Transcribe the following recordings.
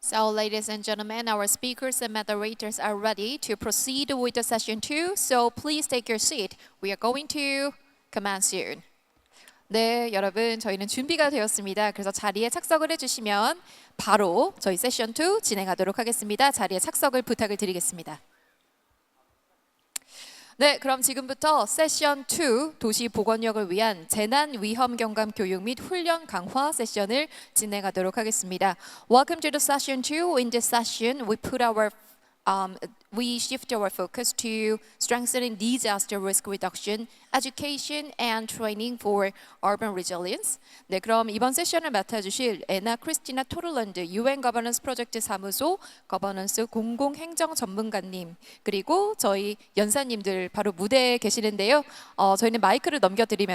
So, ladies and gentlemen, our speakers and moderators are ready to proceed with the session 2. So, please take your seat. We are going to commence soon. 네, 여러분, 저희는 준비가 되었습니다. 그래서 자리에 착석을 해주시면 바로 저희 세션 2 진행하도록 하겠습니다. 자리에 착석을 부탁을 드리겠습니다. 네, 그럼 지금부터 세션 2 도시 보건력을 위한 재난 위험 경감 교육 및 훈련 강화 세션을 진행하도록 하겠습니다. Welcome to the session 2. In this session, we shift our focus to strengthening disaster risk reduction, education and training for urban resilience. 네, 그럼 이번 세션을 맡아주실 애나 크리스티나 토를랜드 UN 거버넌스 프로젝트 사무소 거버넌스 공공행정 전문가님 그리고 저희 연사님들 바로 무대에 계시는데요. 저희는 마이크를 넘겨드리도록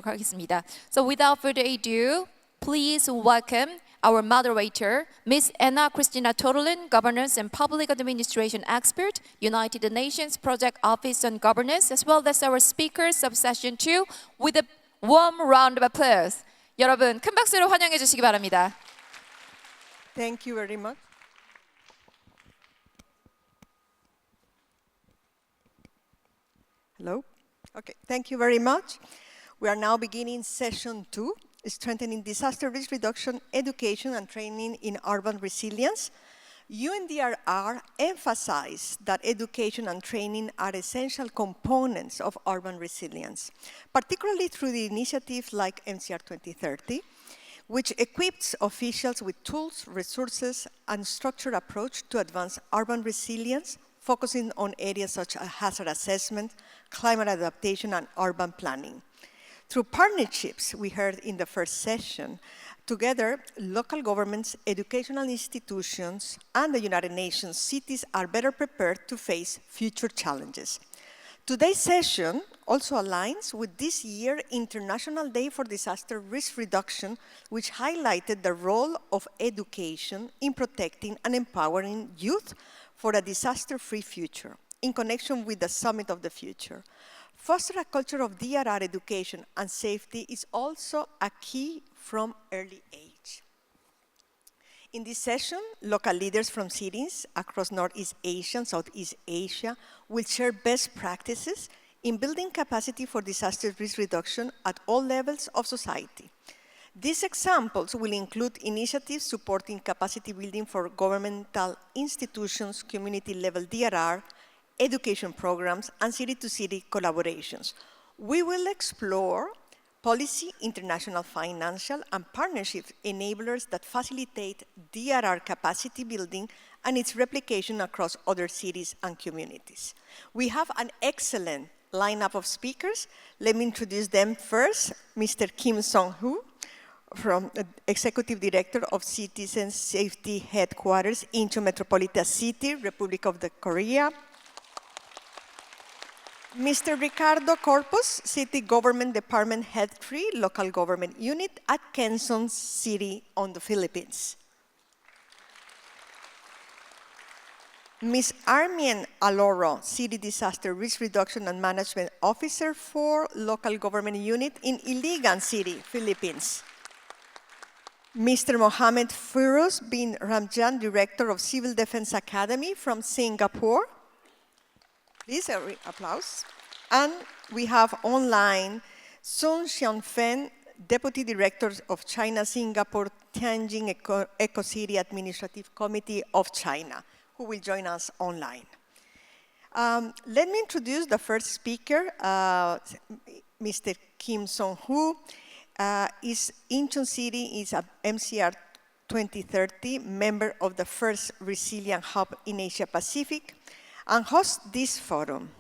하겠습니다. So without further ado, please welcome our moderator, Ms. Anna Christina Torlin, Governance and Public Administration Expert, United Nations Project Office on Governance, as well as our speakers of session 2, with a warm round of applause. 여러분, 큰 박수로 환영해 주시기 바랍니다. Thank you very much. Hello? Okay, thank you very much. We are now beginning session 2. Strengthening disaster risk reduction, education and training in urban resilience. UNDRR emphasized that education and training are essential components of urban resilience, particularly through the initiatives like MCR 2030, which equips officials with tools, resources, and structured approach to advance urban resilience, focusing on areas such as hazard assessment, climate adaptation, and urban planning. Through partnerships we heard in the first session, together, local governments, educational institutions, and the United Nations cities are better prepared to face future challenges. Today's session also aligns with this year's International Day for Disaster Risk Reduction, which highlighted the role of education in protecting and empowering youth for a disaster-free future, in connection with the Summit of the Future. Foster a culture of DRR education and safety is also a key from early age. In this session, local leaders from cities across Northeast Asia and Southeast Asia will share best practices in building capacity for disaster risk reduction at all levels of society. These examples will include initiatives supporting capacity building for governmental institutions, community-level DRR, education programs, and city-to-city collaborations. We will explore policy, international financial, and partnership enablers that facilitate DRR capacity building and its replication across other cities and communities. We have an excellent lineup of speakers. Let me introduce them first. Mr. Kim Sung-hun, from Executive Director of Citizen Safety Headquarters, Incheon Metropolitan City, Republic of Korea. Mr. Ricardo Corpuz, City Government Department Head 3, Local Government Unit at Quezon City on the Philippines. Ms. Armien Alorro, City Disaster Risk Reduction and Management Officer for Local Government Unit in Iligan City, Philippines. Mr. Mohamed Firoz bin Ramjan, Director of Civil Defense Academy from Singapore. Please, applause. And we have online Xiaofeng, Deputy Director of China-Singapore Tianjin Eco-City Administrative Committee of China, who will join us online. Let me introduce the first speaker, Mr. Kim Sung-hun. Incheon City is a MCR 2030 member of the first Resilient Hub in Asia Pacific, and host this forum.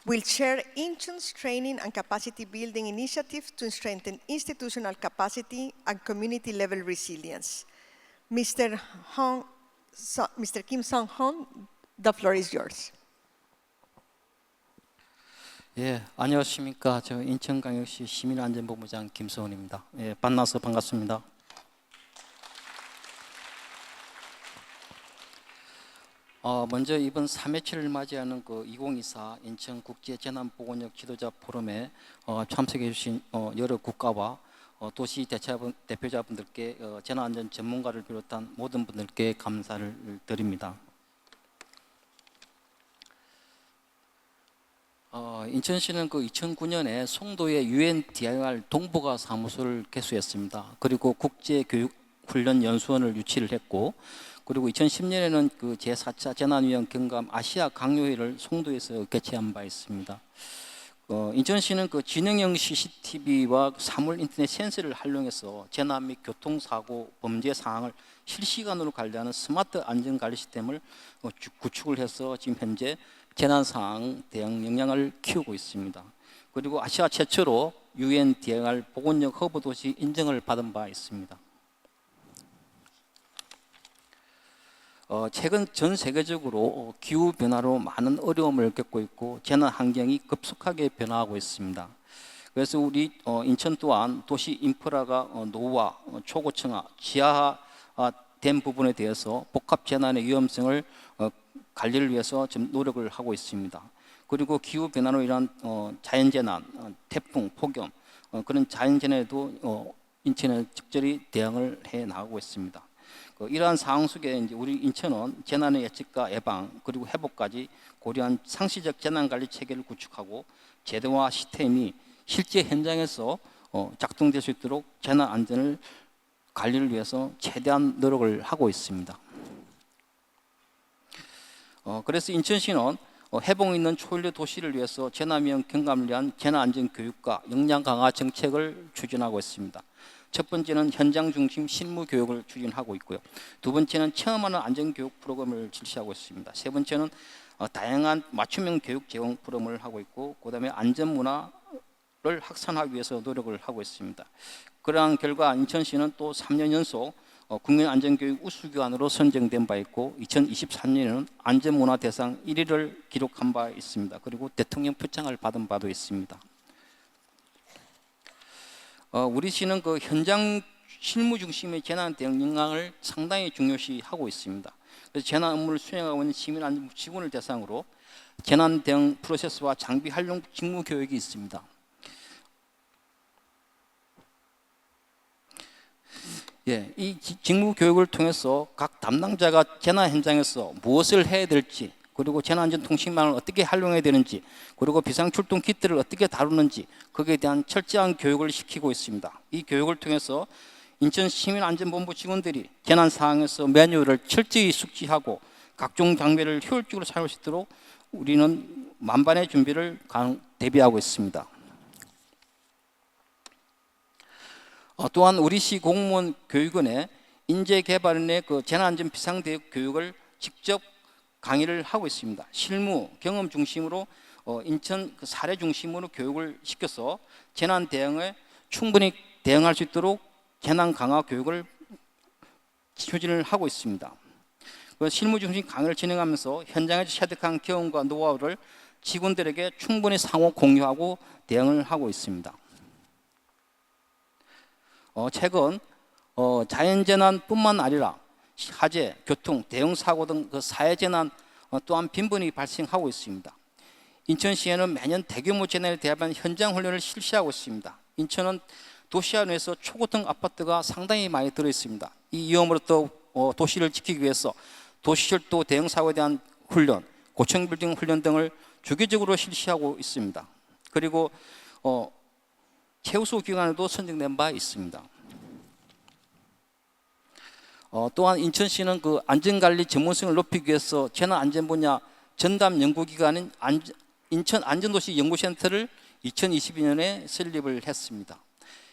Will share Incheon's training and capacity building initiatives to strengthen institutional capacity and community-level resilience. Mr. Kim Sung-hun, the floor is yours. 예, 안녕하십니까. 저 인천광역시 시민안전본부장 김성훈입니다. 예, 만나서 반갑습니다. 먼저 이번 3회치를 맞이하는 그 2024 인천국제재난보건력 지도자 포럼에 참석해 주신 여러 국가와 도시 대표자분들께 재난안전 전문가를 비롯한 모든 분들께 감사를 드립니다. 인천시는 그 2009년에 송도에 UNDIR 동북아 사무소를 개소했습니다. 그리고 국제교육훈련연수원을 유치를 했고, 그리고 2010년에는 그 제4차 재난위험 경감 아시아 강요회를 송도에서 개최한 바 있습니다. 인천시는 그 지능형 CCTV와 사물 인터넷 센서를 활용해서 재난 및 교통사고 범죄 상황을 실시간으로 관리하는 스마트 안전관리 시스템을 구축을 해서 지금 현재 재난 상황 대응 역량을 키우고 있습니다. 그리고 아시아 최초로 UNDIR 보건력 허브 도시 인정을 받은 바 있습니다. 최근 전 세계적으로 기후 변화로 많은 어려움을 겪고 있고 재난 환경이 급속하게 변화하고 있습니다. 그래서 우리 인천 또한 도시 인프라가 노후화, 초고층화, 지하화된 부분에 대해서 복합 재난의 위험성을 관리를 위해서 좀 노력을 하고 있습니다. 그리고 기후 변화로 인한 자연재난, 태풍, 폭염 그런 자연재난에도 인천은 적절히 대응을 해 나가고 있습니다. 이러한 상황 속에 이제 우리 인천은 재난의 예측과 예방 그리고 회복까지 고려한 상시적 재난관리 체계를 구축하고 제도화 시스템이 실제 현장에서 작동될 수 있도록 재난 안전을 관리를 위해서 최대한 노력을 하고 있습니다. 그래서 인천시는 회복 있는 초연료 도시를 위해서 재난위험 경감을 위한 재난안전 교육과 역량 강화 정책을 추진하고 있습니다. 첫 번째는 현장 중심 실무 교육을 추진하고 있고요. 두 번째는 체험하는 안전 교육 프로그램을 실시하고 있습니다. 세 번째는 다양한 맞춤형 교육 제공 프로그램을 하고 있고, 그다음에 안전 문화를 확산하기 위해서 노력을 하고 있습니다. 그러한 결과 인천시는 또 3년 연속 국민안전교육 우수기관으로 선정된 바 있고 2023년에는 안전문화 대상 1위를 기록한 바 있습니다. 그리고 대통령 표창을 받은 바도 있습니다. 우리 시는 그 현장 실무 중심의 재난 대응 역량을 상당히 중요시하고 있습니다. 그래서 재난 업무를 수행하고 있는 시민안전부 직원을 대상으로 재난 대응 프로세스와 장비 활용 직무 교육이 있습니다. 이 직무 교육을 통해서 각 담당자가 재난 현장에서 무엇을 해야 될지, 그리고 재난안전 통신망을 어떻게 활용해야 되는지, 그리고 비상출동 키트를 어떻게 다루는지 거기에 대한 철저한 교육을 시키고 있습니다. 이 교육을 통해서 인천 시민안전본부 직원들이 재난 상황에서 매뉴얼을 철저히 숙지하고 각종 장비를 효율적으로 사용할 수 있도록 우리는 만반의 준비를 대비하고 있습니다. 또한 우리시 공무원 교육원의 인재개발원의 그 재난안전 비상대응 교육을 직접 강의를 하고 있습니다. 실무 경험 중심으로 인천 그 사례 중심으로 교육을 시켜서 재난 대응에 충분히 대응할 수 있도록 재난 강화 교육을 추진을 하고 있습니다. 실무 중심 강의를 진행하면서 현장에서 체득한 경험과 노하우를 직원들에게 충분히 상호 공유하고 대응을 하고 있습니다. 최근 자연재난뿐만 아니라 화재, 교통, 대형사고 등 그 사회재난 또한 빈번히 발생하고 있습니다. 인천시에는 매년 대규모 재난에 대한 현장 훈련을 실시하고 있습니다. 인천은 도시 안에서 초고층 아파트가 상당히 많이 들어있습니다. 이 위험으로부터 도시를 지키기 위해서 도시철도 대형사고에 대한 훈련, 고층 빌딩 훈련 등을 주기적으로 실시하고 있습니다. 그리고 최우수 기관에도 선정된 바 있습니다. 또한 인천시는 그 안전관리 전문성을 높이기 위해서 재난안전 분야 전담 연구기관인 인천 안전도시 연구센터를 2022년에 설립을 했습니다.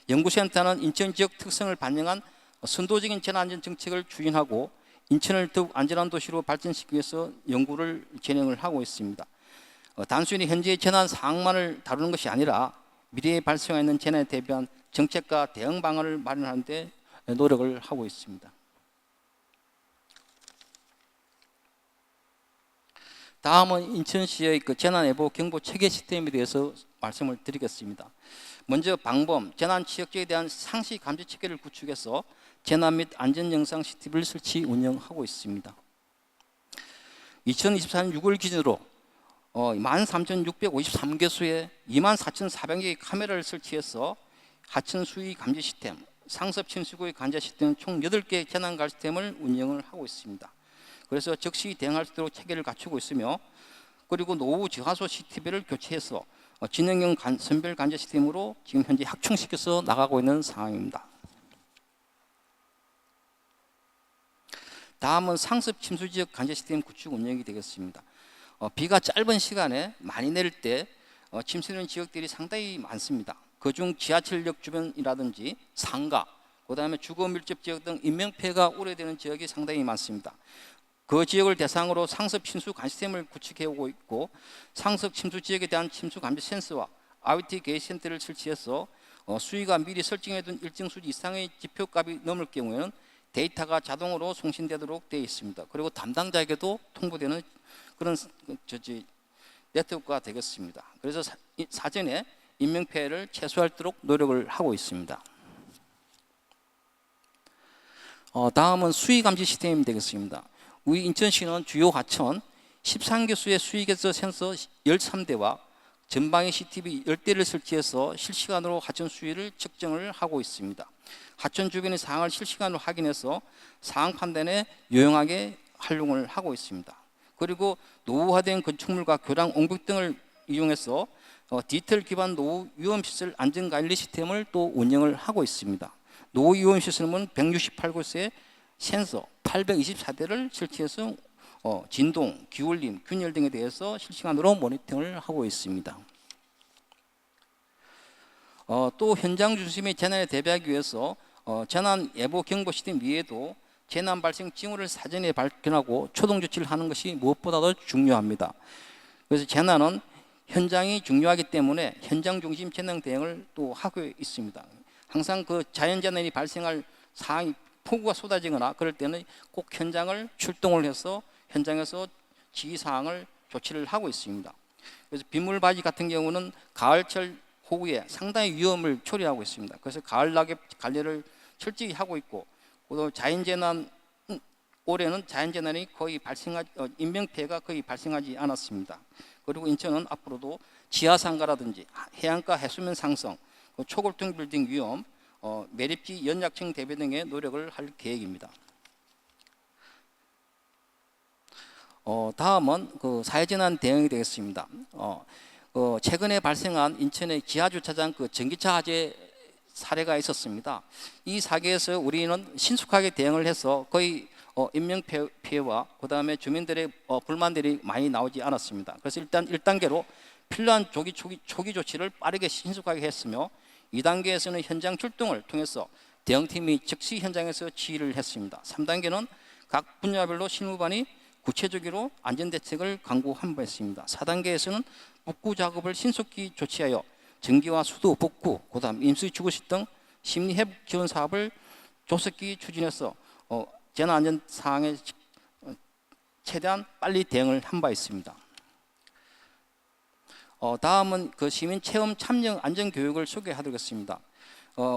연구센터는 인천 지역 특성을 반영한 선도적인 재난안전 정책을 추진하고 인천을 더욱 안전한 도시로 발전시키기 위해서 연구를 진행을 하고 있습니다. 단순히 현재의 재난 상황만을 다루는 것이 아니라 미래에 발생하는 재난에 대비한 정책과 대응 방안을 마련하는 데 노력을 하고 있습니다. 다음은 인천시의 그 재난예보 경보 체계 시스템에 대해서 말씀을 드리겠습니다. 먼저 방범, 재난 지역지에 대한 상시 감지 체계를 구축해서 재난 및 안전 영상 CCTV를 설치 운영하고 있습니다. 2024년 6월 기준으로 13,653개소에 24,400개의 카메라를 설치해서 하천 수위 감지 시스템, 상습 침수구의 관제 시스템 총 8개 재난 관리 시스템을 운영을 하고 있습니다. 그래서 즉시 대응할 수 있도록 체계를 갖추고 있으며, 그리고 노후 저하소 CCTV를 교체해서 진행형 선별 관제 시스템으로 지금 현재 확충시켜서 나가고 있는 상황입니다. 다음은 상습 침수 지역 관제 시스템 구축 운영이 되겠습니다. 비가 짧은 시간에 많이 내릴 때 침수되는 지역들이 상당히 많습니다. 그중 지하철역 주변이라든지 상가, 그다음에 주거 밀집 지역 등 인명피해가 우려되는 지역이 상당히 많습니다. 그 지역을 대상으로 상습 침수 감지 시스템을 구축해 오고 있고, 상습 침수 지역에 대한 침수 감지 센서와 IoT 게이지 센터를 설치해서 수위가 미리 설정해둔 일정 수지 이상의 지표값이 넘을 경우에는 데이터가 자동으로 송신되도록 되어 있습니다. 그리고 담당자에게도 통보되는 그런 네트워크가 되겠습니다. 그래서 사전에 인명피해를 최소화하도록 노력을 하고 있습니다. 다음은 수위감지 시스템이 되겠습니다. 우리 인천시는 주요 하천 13개수의 수위계서 센서 13대와 전방위 CCTV 10대를 설치해서 실시간으로 하천 수위를 측정을 하고 있습니다. 하천 주변의 상황을 실시간으로 확인해서 상황 판단에 유용하게 활용을 하고 있습니다. 그리고 노후화된 건축물과 교량 옹벽 등을 이용해서 디지털 기반 노후 위험시설 안전관리 시스템을 또 운영을 하고 있습니다. 노후 위험시설은 168곳에 센서 824대를 설치해서 진동, 기울림, 균열 등에 대해서 실시간으로 모니터링을 하고 있습니다. 또 현장 중심의 재난에 대비하기 위해서 재난 예보 경보 시스템 위에도 재난 발생 징후를 사전에 발견하고 초동 조치를 하는 것이 무엇보다도 중요합니다. 그래서 재난은 현장이 중요하기 때문에 현장 중심 재난 대응을 또 하고 있습니다. 항상 그 자연 재난이 발생할 상황이 폭우가 쏟아지거나 그럴 때는 꼭 현장을 출동을 해서 현장에서 지휘 사항을 조치를 하고 있습니다. 그래서 빗물바지 같은 경우는 가을철 호우에 상당히 위험을 초래하고 있습니다. 그래서 가을 낙엽 관리를 철저히 하고 있고, 또 자연재난, 올해는 자연재난이 거의 인명피해가 거의 발생하지 않았습니다. 그리고 인천은 앞으로도 지하상가라든지 해안가 해수면 상승, 초골tung 빌딩 위험, 매립지 연약층 대비 등의 노력을 할 계획입니다. 다음은 그 사회재난 대응이 되겠습니다. 최근에 발생한 인천의 지하주차장 그 전기차 화재 사례가 있었습니다. 이 사계에서 우리는 신속하게 대응을 해서 거의 인명피해와 그 다음에 주민들의 불만들이 많이 나오지 않았습니다. 그래서 일단 1단계로 필요한 초기 조치를 빠르게 신속하게 했으며, 2단계에서는 현장 출동을 통해서 대응팀이 즉시 현장에서 지휘를 했습니다. 3단계는 각 분야별로 실무반이 구체적으로 안전대책을 강구한 바 있습니다. 4단계에서는 복구 작업을 신속히 조치하여 전기와 수도 복구, 그 다음 임수주거식 등 심리회복 지원 사업을 조속히 추진해서 재난안전 상황에 최대한 빨리 대응을 한 바 있습니다. 다음은 그 시민 체험 참여 안전 교육을 소개하겠습니다.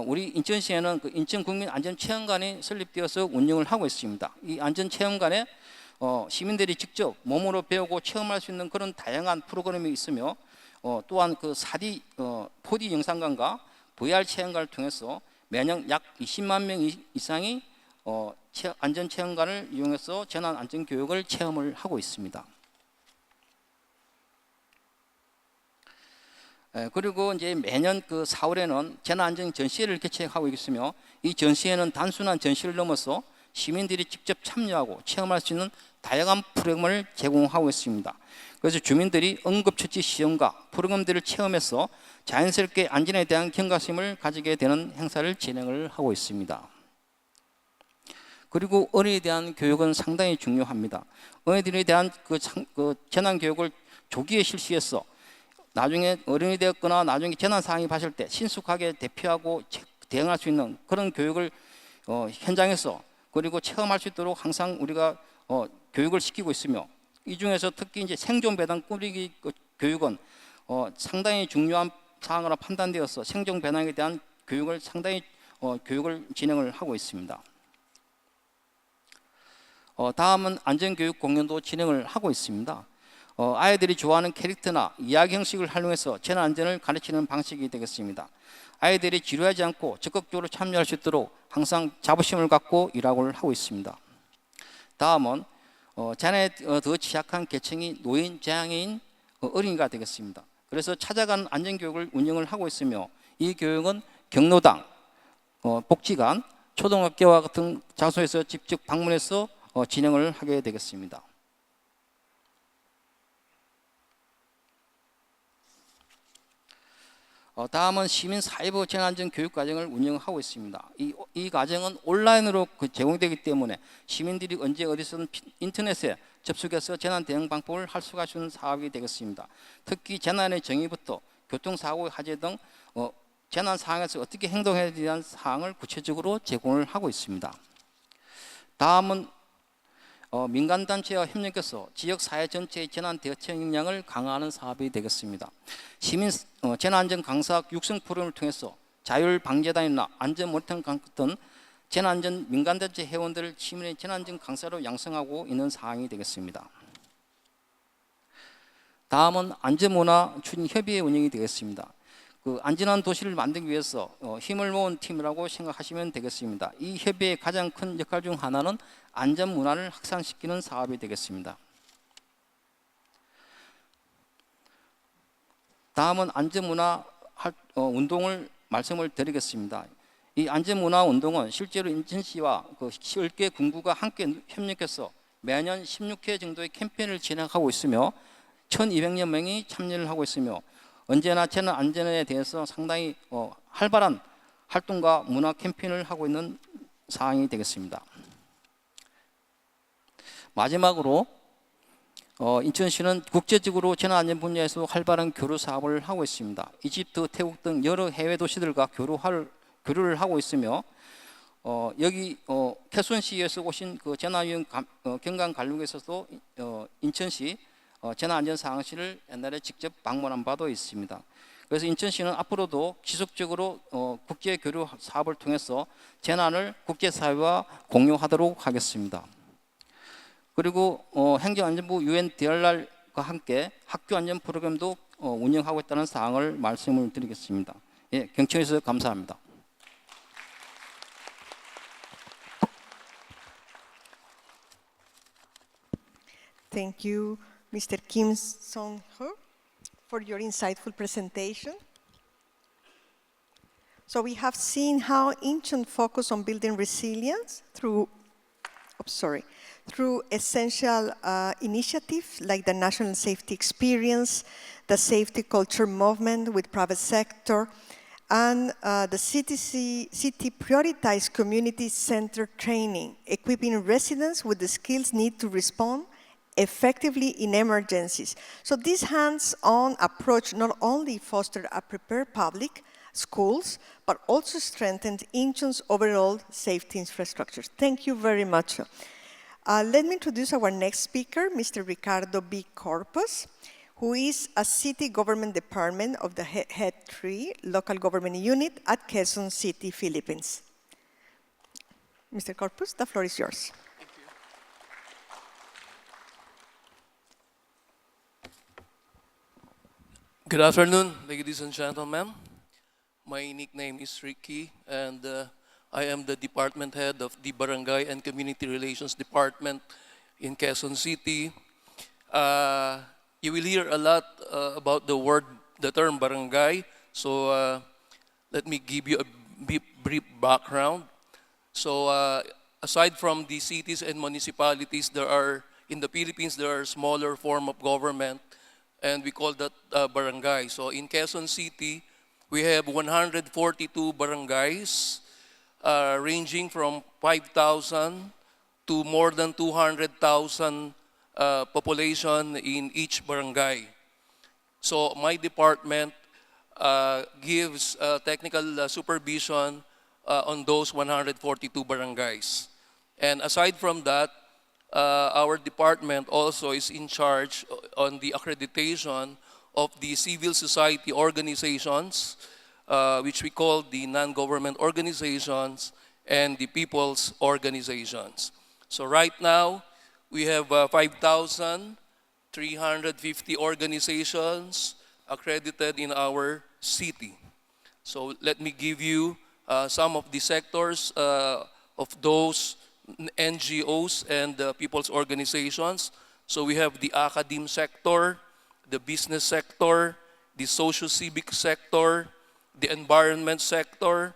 우리 인천시에는 그 인천국민안전체험관이 설립되어서 운영을 하고 있습니다. 이 안전체험관에 시민들이 직접 몸으로 배우고 체험할 수 있는 그런 다양한 프로그램이 있으며, 또한 그 4D, 4D 영상관과 VR 체험관을 통해서 매년 약 20만 명 이상이 안전체험관을 이용해서 재난안전교육을 체험을 하고 있습니다. 그리고 이제 매년 그 4월에는 재난안전 전시회를 개최하고 있으며, 이 전시회는 단순한 전시를 넘어서 시민들이 직접 참여하고 체험할 수 있는 다양한 프로그램을 제공하고 있습니다. 그래서 주민들이 응급처치 시험과 프로그램들을 체험해서 자연스럽게 안전에 대한 경각심을 가지게 되는 행사를 진행을 하고 있습니다. 그리고 어린이에 대한 교육은 상당히 중요합니다. 어린이들에 대한 그 재난 교육을 조기에 실시해서 나중에 어른이 되었거나 나중에 재난 상황이 발생할 때 신속하게 대피하고 대응할 수 있는 그런 교육을 현장에서 그리고 체험할 수 있도록 항상 우리가 교육을 시키고 있으며, 이 중에서 특히 이제 생존 배낭 꾸리기 교육은 상당히 중요한 사항으로 판단되어서 생존 배낭에 대한 교육을 상당히 교육을 진행을 하고 있습니다. 다음은 안전교육 공연도 진행을 하고 있습니다. 아이들이 좋아하는 캐릭터나 이야기 형식을 활용해서 재난 안전을 가르치는 방식이 되겠습니다. 아이들이 지루하지 않고 적극적으로 참여할 수 있도록 항상 자부심을 갖고 일하고 하고 있습니다. 다음은 재난에 더 취약한 계층이 노인, 장애인, 어린이가 되겠습니다. 그래서 찾아가는 안전교육을 운영을 하고 있으며 이 교육은 경로당, 복지관, 초등학교와 같은 장소에서 직접 방문해서 진행을 하게 되겠습니다. 다음은 시민사회부 재난안전 교육과정을 운영하고 있습니다. 이 과정은 온라인으로 제공되기 때문에 시민들이 언제 어디서든 인터넷에 접속해서 재난 대응 방법을 할 수가 있는 사업이 되겠습니다. 특히 재난의 정의부터 교통사고 화재 등 재난 상황에서 어떻게 행동해야 되는 사항을 구체적으로 제공을 하고 있습니다. 다음은 민간단체와 협력해서 지역사회 전체의 재난 대처 역량을 강화하는 사업이 되겠습니다. 시민 재난안전 강사 육성 프로그램을 통해서 자율방재단이나 안전 모니터링 같은 재난안전 민간단체 회원들을 시민의 재난안전 강사로 양성하고 있는 사항이 되겠습니다. 다음은 안전문화 추진 협의회 운영이 되겠습니다. 안전한 도시를 만들기 위해서 힘을 모은 팀이라고 생각하시면 되겠습니다. 이 협의회의 가장 큰 역할 중 하나는 안전 문화를 확산시키는 사업이 되겠습니다. 다음은 안전문화 운동을 말씀을 드리겠습니다. 이 안전문화 운동은 실제로 인천시와 10개 군구가 함께 협력해서 매년 16회 정도의 캠페인을 진행하고 있으며 1,200여 명이 참여를 하고 있으며 언제나 재난 안전에 대해서 상당히 활발한 활동과 문화 캠페인을 하고 있는 사항이 되겠습니다. 마지막으로 인천시는 국제적으로 재난안전 분야에서 활발한 교류 사업을 하고 있습니다. 이집트, 태국 등 여러 해외 도시들과 교류를 하고 있으며 여기 쾌순시에서 오신 재난위험 경감 관록에서도 인천시 재난안전상황실을 옛날에 직접 방문한 바도 있습니다. 그래서 인천시는 앞으로도 지속적으로 국제교류 사업을 통해서 재난을 국제사회와 공유하도록 하겠습니다. 그리고 행정안전부 IDRL과 함께 학교안전 프로그램도 운영하고 있다는 사항을 말씀을 드리겠습니다. 예, 경청해 주셔서 감사합니다. Thank you, Mr. Kim Sung-hun, for your insightful presentation. So we have seen how Incheon focused on building resilience through essential initiatives like the National Safety Experience, the Safety Culture Movement with private sector, and the city prioritized community-centered training, equipping residents with the skills needed to respond effectively in emergencies. So this hands-on approach not only fostered a prepared public, schools, but also strengthened Incheon's overall safety infrastructure. Thank you very much. Let me introduce our next speaker, Mr. Ricardo B. Corpuz, who is a city government department of the Head 3 local government unit at Quezon City, Philippines. Mr. Corpuz, the floor is yours. Thank you. Good afternoon, ladies and gentlemen. My nickname is Ricky, and I am the department head of the Barangay and Community Relations Department in Quezon City. You will hear a lot about the term barangay, so let me give you a brief background. So aside from the cities and municipalities, in the Philippines, there are smaller form of government, and we call that barangay. So in Quezon City, we have 142 barangays, ranging from 5,000 to more than 200,000 population in each barangay. So my department gives technical supervision on those 142 barangays. And aside from that, our department also is in charge on the accreditation of the civil society organizations, which we call the non-government organizations and the people's organizations. So right now, we have 5,000 350 organizations accredited in our city. So let me give you some of the sectors of those NGOs and people's organizations. So we have the academe sector, the business sector, the socio-civic sector, the environment sector,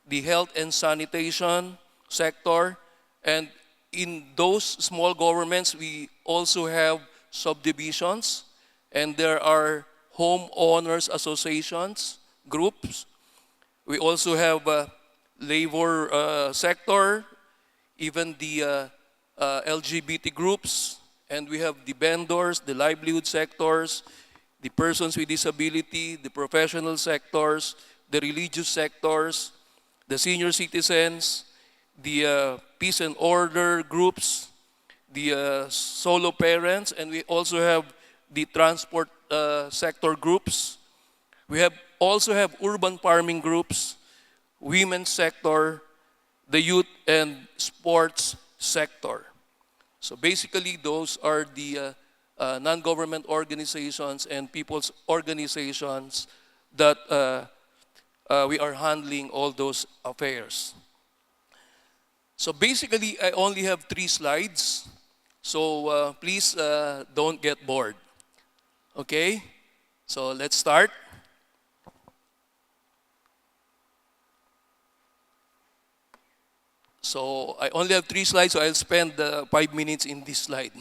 the health and sanitation sector, and in those small governments, we also have subdivisions, and there are homeowners associations, groups. We also have labor sector, even the LGBT groups, and we have the vendors, the livelihood sectors, the persons with disability, the professional sectors, the religious sectors, the senior citizens, the peace and order groups, the solo parents, and we also have the transport sector groups. We also have urban farming groups, women's sector, the youth and sports sector. So basically, those are the non-government organizations and people's organizations that we are handling all those affairs. So basically, I only have 3 slides. So please don't get bored. Okay? So let's start. So I only have 3 slides, so I'll spend 5 minutes in this slide.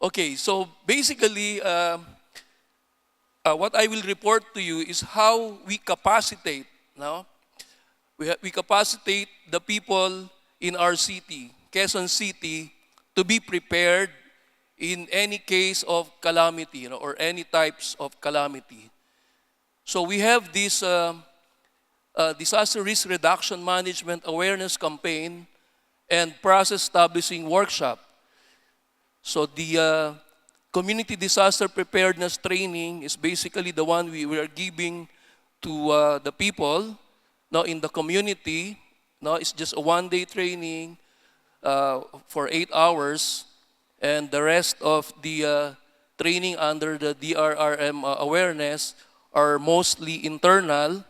Okay, so basically, what I will report to you is how we capacitate. Now, we capacitate the people in our city, Quezon City, to be prepared in any case of calamity, or any types of calamity. So we have this disaster risk reduction management awareness campaign and process establishing workshop. So the community disaster preparedness training is basically the one we are giving to the people now in the community. Now it's just a 1-day training for 8 hours, and the rest of the training under the DRRM awareness are mostly internal,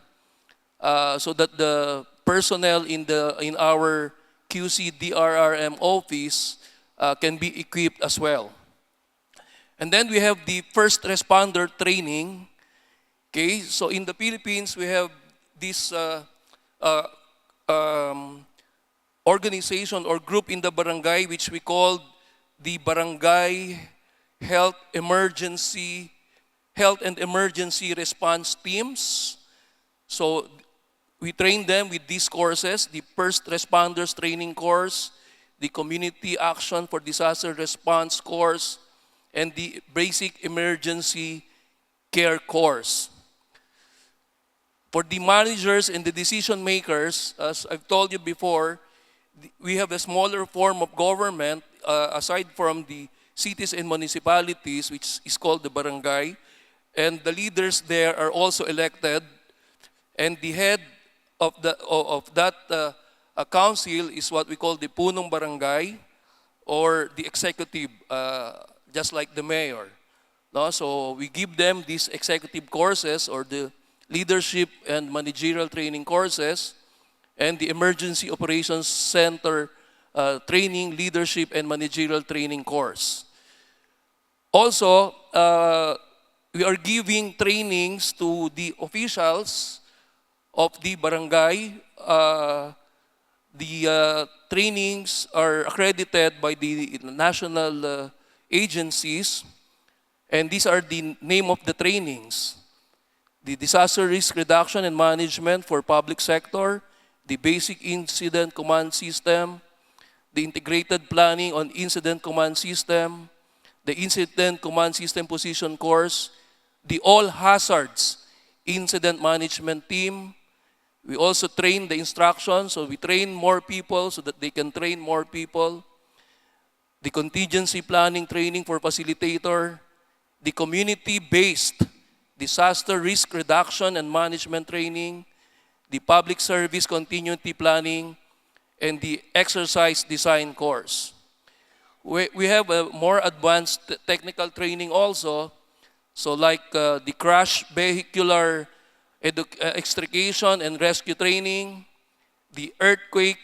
so that the personnel in our QC DRRM office can be equipped as well. And then we have the first responder training. Okay, so in the Philippines we have this organization or group in the barangay which we call the Barangay Health and Emergency Response Teams. So we train them with these courses: the First Responders Training course, the Community Action for Disaster Response course, and the Basic Emergency Care course. For the managers and the decision makers, as I've told you before, we have a smaller form of government aside from the cities and municipalities, which is called the barangay, and the leaders there are also elected, and the head of that council is what we call the punong barangay, or the executive, just like the mayor. No? So we give them these executive courses, or the leadership and managerial training courses, and the Emergency Operations Center training, leadership, and managerial training course. Also, we are giving trainings to the officials of the barangay. The trainings are accredited by the national agencies, and these are the name of the trainings: the Disaster Risk Reduction and Management for Public Sector, the Basic Incident Command System, the Integrated Planning on Incident Command System, the Incident Command System Position Course, the All Hazards Incident Management Team. We also train the instruction, so we train more people so that they can train more people. The Contingency Planning Training for Facilitator, the Community-Based Disaster Risk Reduction and Management Training, the Public Service Continuity Planning, and the Exercise Design course. we have a more advanced technical training also. So like the crash vehicular extrication and rescue training, the earthquake,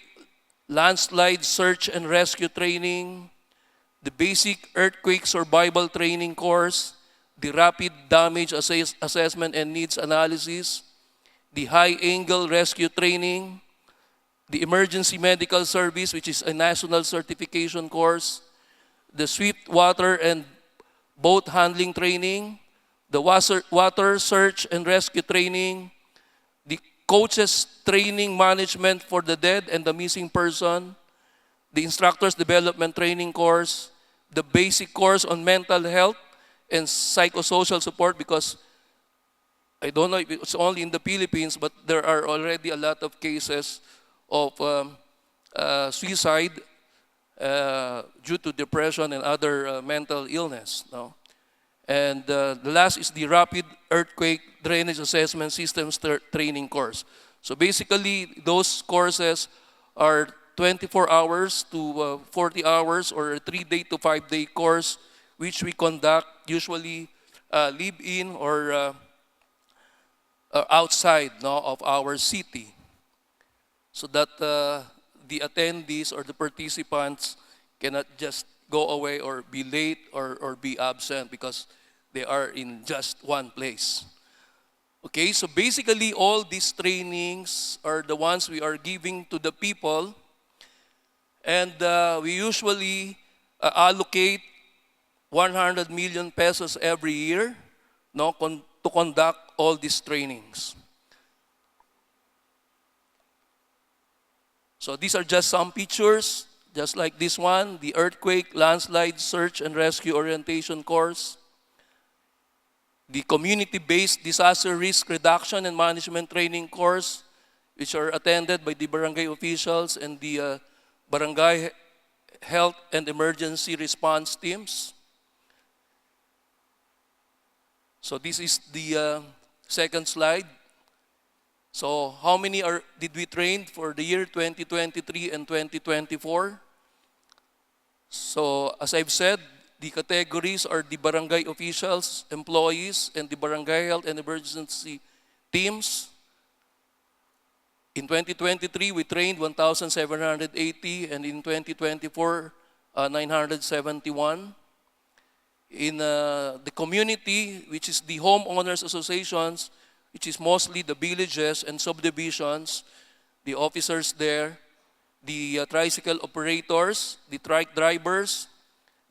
landslide search and rescue training, the basic earthquake survival training course, the rapid damage assessment and needs analysis, the high angle rescue training, the emergency medical service, which is a national certification course, the swift water and boat handling training, the water search and rescue training, the coaches training management for the dead and the missing person, the instructors development training course, the basic course on mental health and psychosocial support, because I don't know if it's only in the Philippines, but there are already a lot of cases of suicide due to depression and other mental illness. No? And the last is the rapid earthquake drainage assessment systems training course. So basically, those courses are 24 hours to 40 hours, or a 3-day to 5-day course, which we conduct usually live-in or outside, no, of our city, so that the attendees or the participants cannot just go away or be late or be absent because they are in just one place. Okay, so basically all these trainings are the ones we are giving to the people, and we usually allocate 100 million pesos every year, no, to conduct all these trainings. So these are just some pictures, just like this one, the earthquake, landslide, search and rescue orientation course, the community-based disaster risk reduction and management training course, which are attended by the barangay officials and the barangay health and emergency response teams. So this is the second slide. So how many did we train for the year 2023 and 2024? So as I've said, the categories are the barangay officials, employees, and the barangay health and emergency teams. In 2023, we trained 1,780, and in 2024, 971. In the community, which is the homeowners associations, which is mostly the villages and subdivisions, the officers there, the tricycle operators, the trike drivers,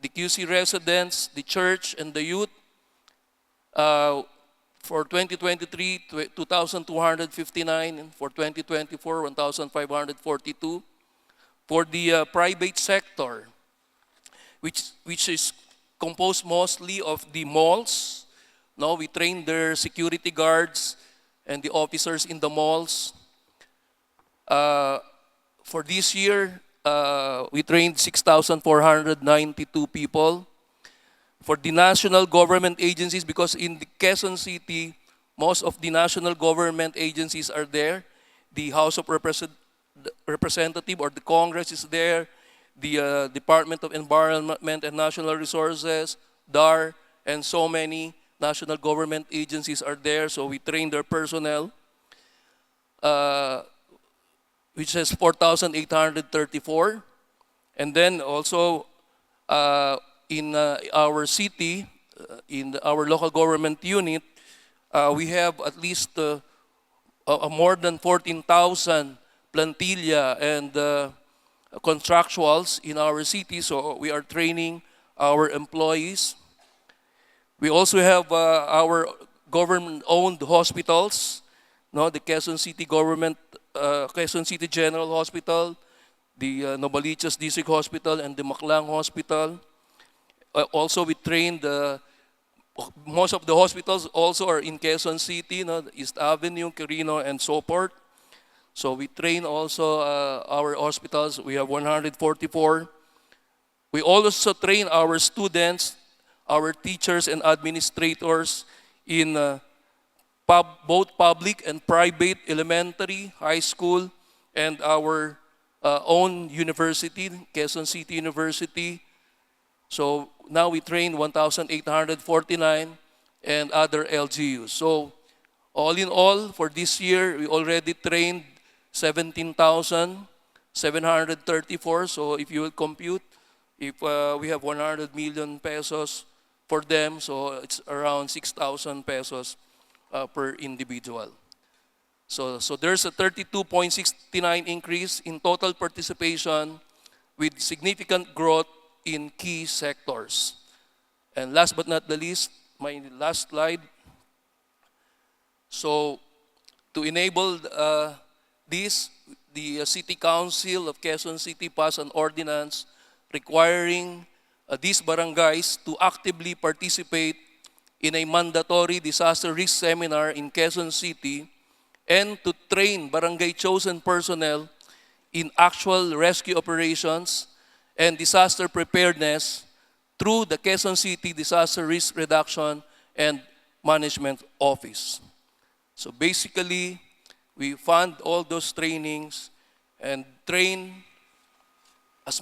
the QC residents, the church, and the youth. For 2023, 2,259, and for 2024, 1,542. For the private sector, which is composed mostly of the malls. Now we train their security guards and the officers in the malls. For this year, we trained 6,492 people. For the national government agencies, because in the Quezon City, most of the national government agencies are there. The House of Representative or the Congress is there. The Department of Environment and National Resources, DAR, and so many national government agencies are there. So we train their personnel, which is 4,834. And then also in our city, in our local government unit, we have at least more than 14,000 plantilla and contractuals in our city, so we are training our employees. We also have our government-owned hospitals, no, the Quezon City Government, Quezon City General Hospital, the Novaliches District Hospital, and the Maclang Hospital. Also, we trained most of the hospitals also are in Quezon City, no, East Avenue, Quirino, and so forth. So we train also our hospitals. We have 144. We also train our students, our teachers and administrators in both public and private elementary, high school, and our own university, Quezon City University, So now we train 1,849 and other LGUs. So all in all, for this year, we already trained 17,734. So if you will compute, if we have 100 million pesos for them, so it's around 6,000 pesos per individual. So there's a 32.69 increase in total participation with significant growth in key sectors. And last but not the least, my last slide. So to enable this, the City Council of Quezon City passed an ordinance requiring these barangays to actively participate in a mandatory disaster risk seminar in Quezon City and to train barangay chosen personnel in actual rescue operations and disaster preparedness through the Quezon City Disaster Risk Reduction and Management Office. So basically, we fund all those trainings and train as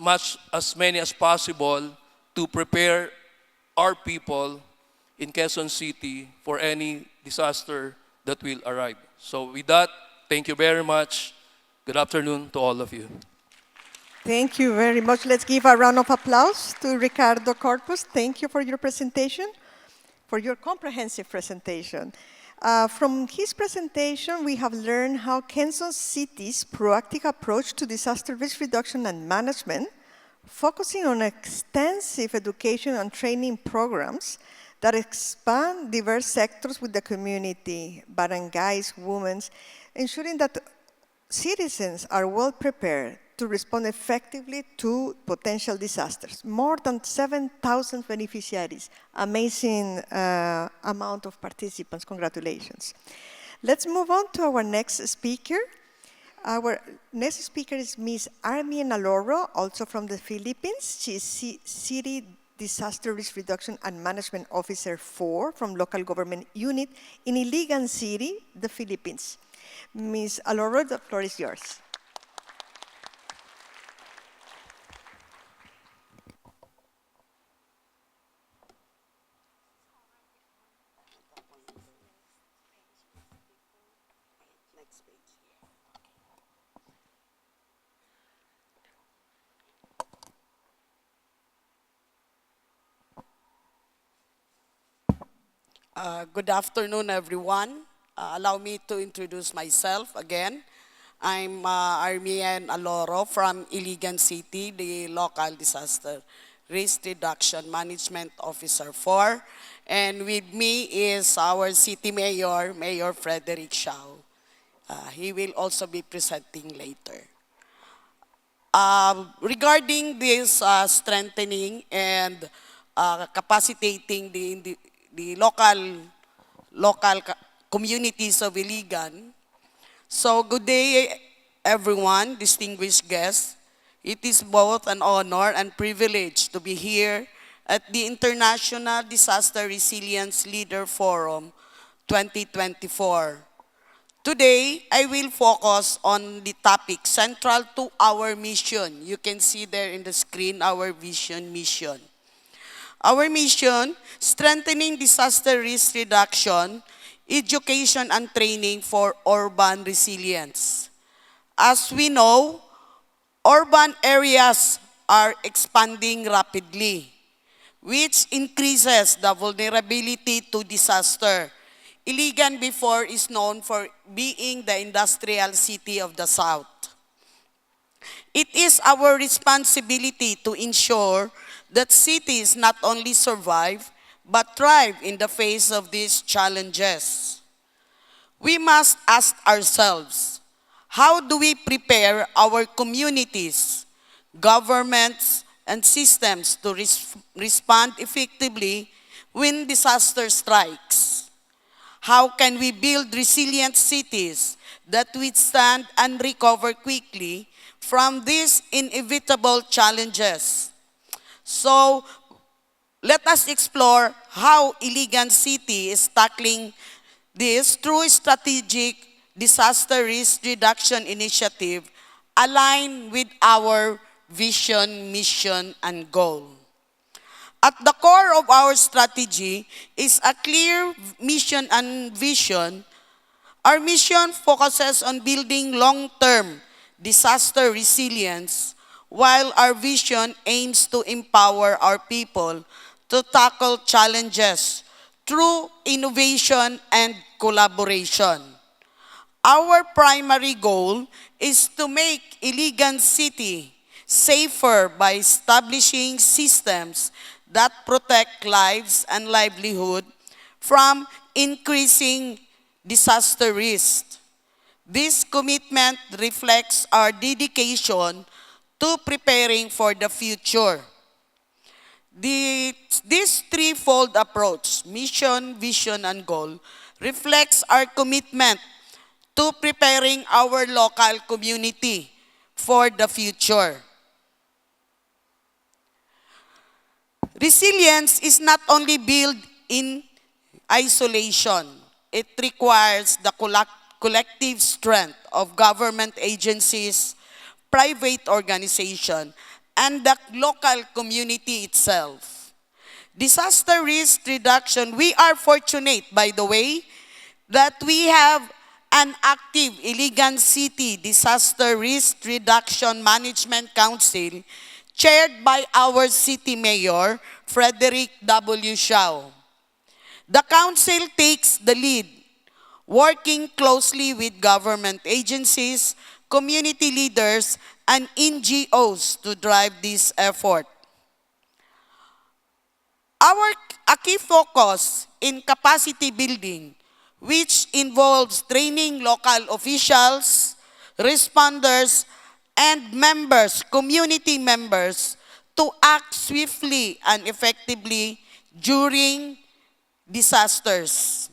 many as possible to prepare our people in Quezon City for any disaster that will arrive. So with that, thank you very much. Good afternoon to all of you. Thank you very much. Let's give a round of applause to Ricardo Corpuz. Thank you for your presentation, for your comprehensive presentation. From his presentation, we have learned how Quezon City's proactive approach to disaster risk reduction and management, focusing on extensive education and training programs that expand diverse sectors with the community, barangays, women, ensuring that citizens are well prepared to respond effectively to potential disasters. More than 7,000 beneficiaries. Amazing amount of participants. Congratulations. Let's move on to our next speaker. Our next speaker is Ms. Armien Alorro, also from the Philippines. She is City Disaster Risk Reduction and Management Officer 4 from Local Government Unit in Iligan City, the Philippines. Ms. Alorro, the floor is yours. Good afternoon, everyone. Allow me to introduce myself again. I'm Armien Alorro from Iligan City, the Local Disaster Risk Reduction Management Officer 4. And with me is our City Mayor, Mayor Frederick Xiao. He will also be presenting later. Regarding this strengthening and capacitating the local communities of Iligan. So good day, everyone, distinguished guests. It is both an honor and privilege to be here at the International Disaster Resilience Leader Forum 2024. Today, I will focus on the topic central to our mission. You can see there in the screen our vision mission. Our mission, strengthening disaster risk reduction, education and training for urban resilience. As we know, urban areas are expanding rapidly, which increases the vulnerability to disaster. Iligan before is known for being the industrial city of the South. It is our responsibility to ensure that cities not only survive, but thrive in the face of these challenges. We must ask ourselves, how do we prepare our communities, governments, and systems to respond effectively when disaster strikes? How can we build resilient cities that withstand and recover quickly from these inevitable challenges? So, let us explore how Iligan City is tackling this through a strategic disaster risk reduction initiative aligned with our vision, mission, and goal. At the core of our strategy is a clear mission and vision. Our mission focuses on building long-term disaster resilience, while our vision aims to empower our people to tackle challenges through innovation and collaboration. Our primary goal is to make Iligan City safer by establishing systems that protect lives and livelihood from increasing disaster risk. This commitment reflects our dedication to preparing for the future. This threefold approach, mission, vision, and goal, reflects our commitment to preparing our local community for the future. Resilience is not only built in isolation. It requires the collective strength of government agencies, private organizations, and the local community itself. Disaster risk reduction, we are fortunate, by the way, that we have an active Iligan City Disaster Risk Reduction Management Council chaired by our City Mayor, Frederick W. Xiao. The council takes the lead, working closely with government agencies, community leaders, and NGOs to drive this effort. A key focus in capacity building, which involves training local officials, responders, and members, community members, to act swiftly and effectively during disasters.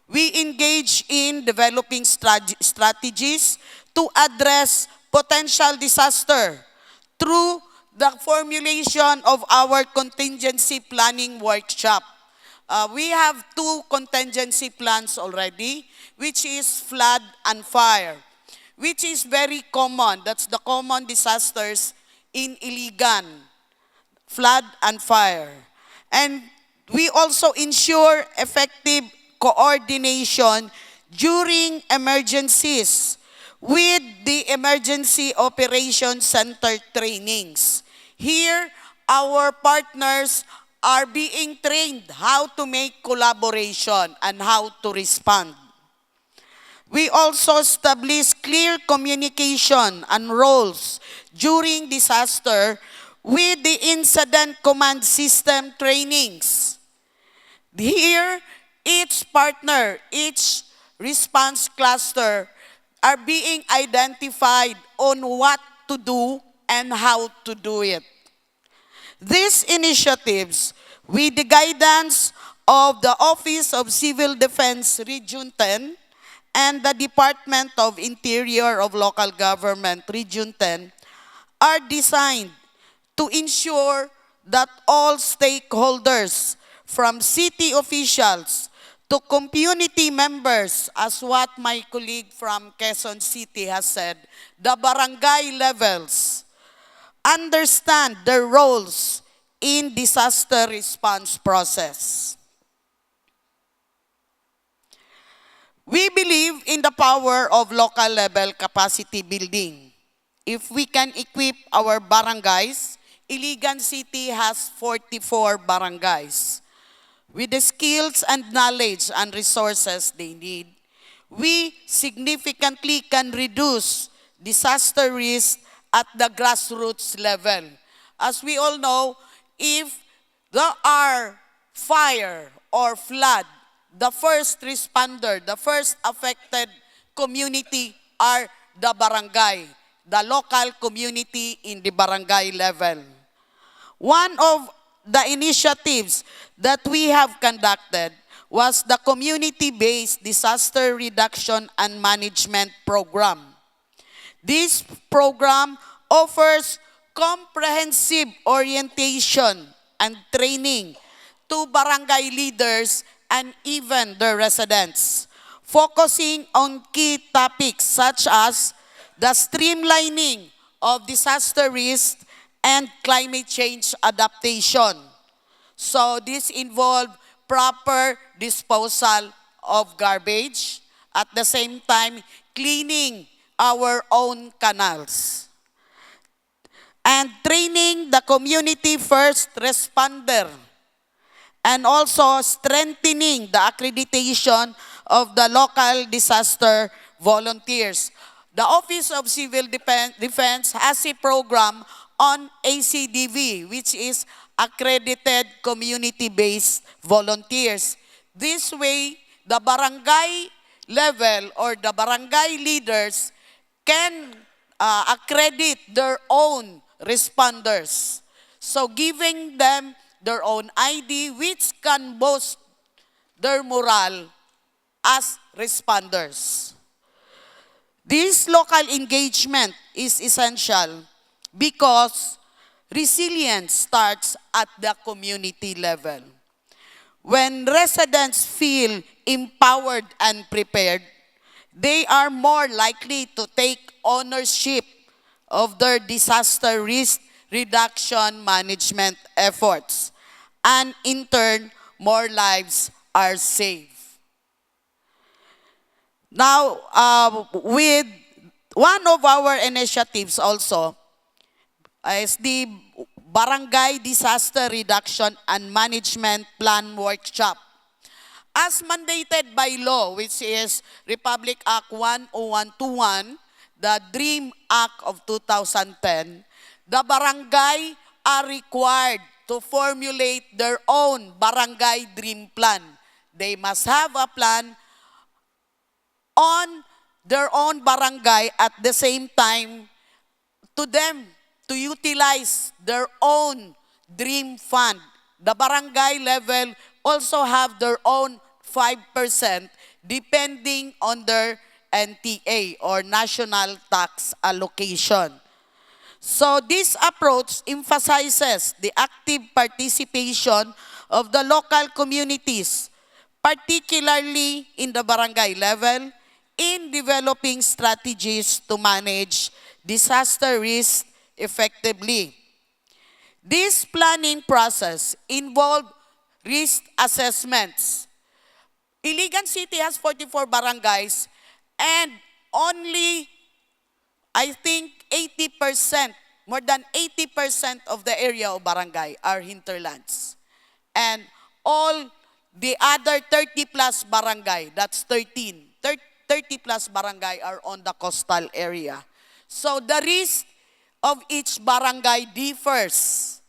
We engage in developing strategies to address potential disaster through the formulation of our contingency planning workshop. We have 2 contingency plans already, which is flood and fire, which is very common. That's the common disasters in Iligan, flood and fire. And we also ensure effective coordination during emergencies with the Emergency Operations Center trainings. Here, our partners are being trained how to make collaboration and how to respond. We also establish clear communication and roles during disaster with the incident command system trainings. Here, each partner, each response cluster are being identified on what to do and how to do it. These initiatives, with the guidance of the Office of Civil Defense Region 10 and the Department of Interior of Local Government Region 10, are designed to ensure that all stakeholders, from city officials to community members, as what my colleague from Quezon City has said, the barangay levels, understand their roles in disaster response process. We believe in the power of local level capacity building. If we can equip our barangays, Iligan City has 44 barangays. With the skills and knowledge and resources they need, we significantly can reduce disaster risk at the grassroots level. As we all know, if there are fire or flood, the first responder, the first affected community are the barangay, the local community in the barangay level. One of the initiatives that we have conducted was the Community-Based Disaster Reduction and Management Program. This program offers comprehensive orientation and training to barangay leaders and even their residents, focusing on key topics such as the streamlining of disaster risk and climate change adaptation. So this involved proper disposal of garbage, at the same time cleaning our own canals, and training the community first responder, and also strengthening the accreditation of the local disaster volunteers. The Office of Civil Defense has a program on ACDV, which is Accredited Community-Based Volunteers. This way, the barangay level or the barangay leaders can accredit their own responders. So giving them their own ID, which can boost their morale as responders. This local engagement is essential because resilience starts at the community level. When residents feel empowered and prepared, they are more likely to take ownership of their disaster risk reduction management efforts. And in turn, more lives are saved. Now, with one of our initiatives also is the Barangay Disaster Reduction and Management Plan Workshop. As mandated by law, which is Republic Act 10121, the DREAM Act of 2010, the barangay are required to formulate their own barangay dream plan. They must have a plan on their own barangay, at the same time to them to utilize their own dream fund. The barangay level also have their own 5% depending on their NTA or national tax allocation. So this approach emphasizes the active participation of the local communities, particularly in the barangay level, in developing strategies to manage disaster risk effectively. This planning process involved risk assessments. Iligan City has 44 barangays, and only, I think, 80%, more than 80% of the area of barangay are hinterlands. And all the other 30 plus barangay, that's 30 plus barangay are on the coastal area. So the risk of each barangay differs.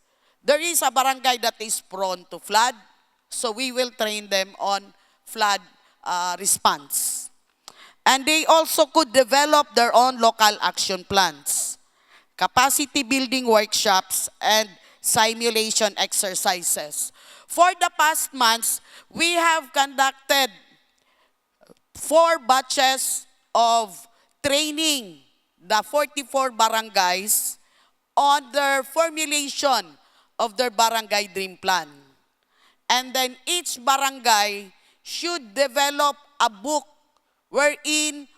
There is a barangay that is prone to flood, so we will train them on flood response. And they also could develop their own local action plans, capacity building workshops, and simulation exercises. For the past months, we have conducted 4 batches of training the 44 barangays on their formulation of their barangay dream plan. And then each barangay should develop a book wherein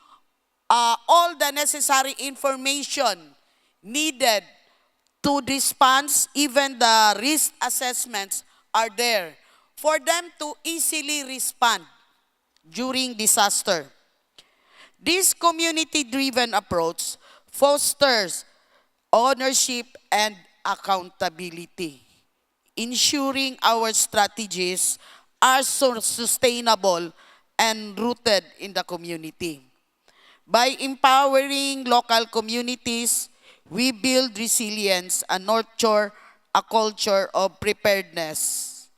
all the necessary information needed to respond, even the risk assessments are there for them to easily respond during disaster. This community-driven approach fosters ownership and accountability, ensuring our strategies are sustainable and rooted in the community. By empowering local communities, we build resilience and nurture a culture of preparedness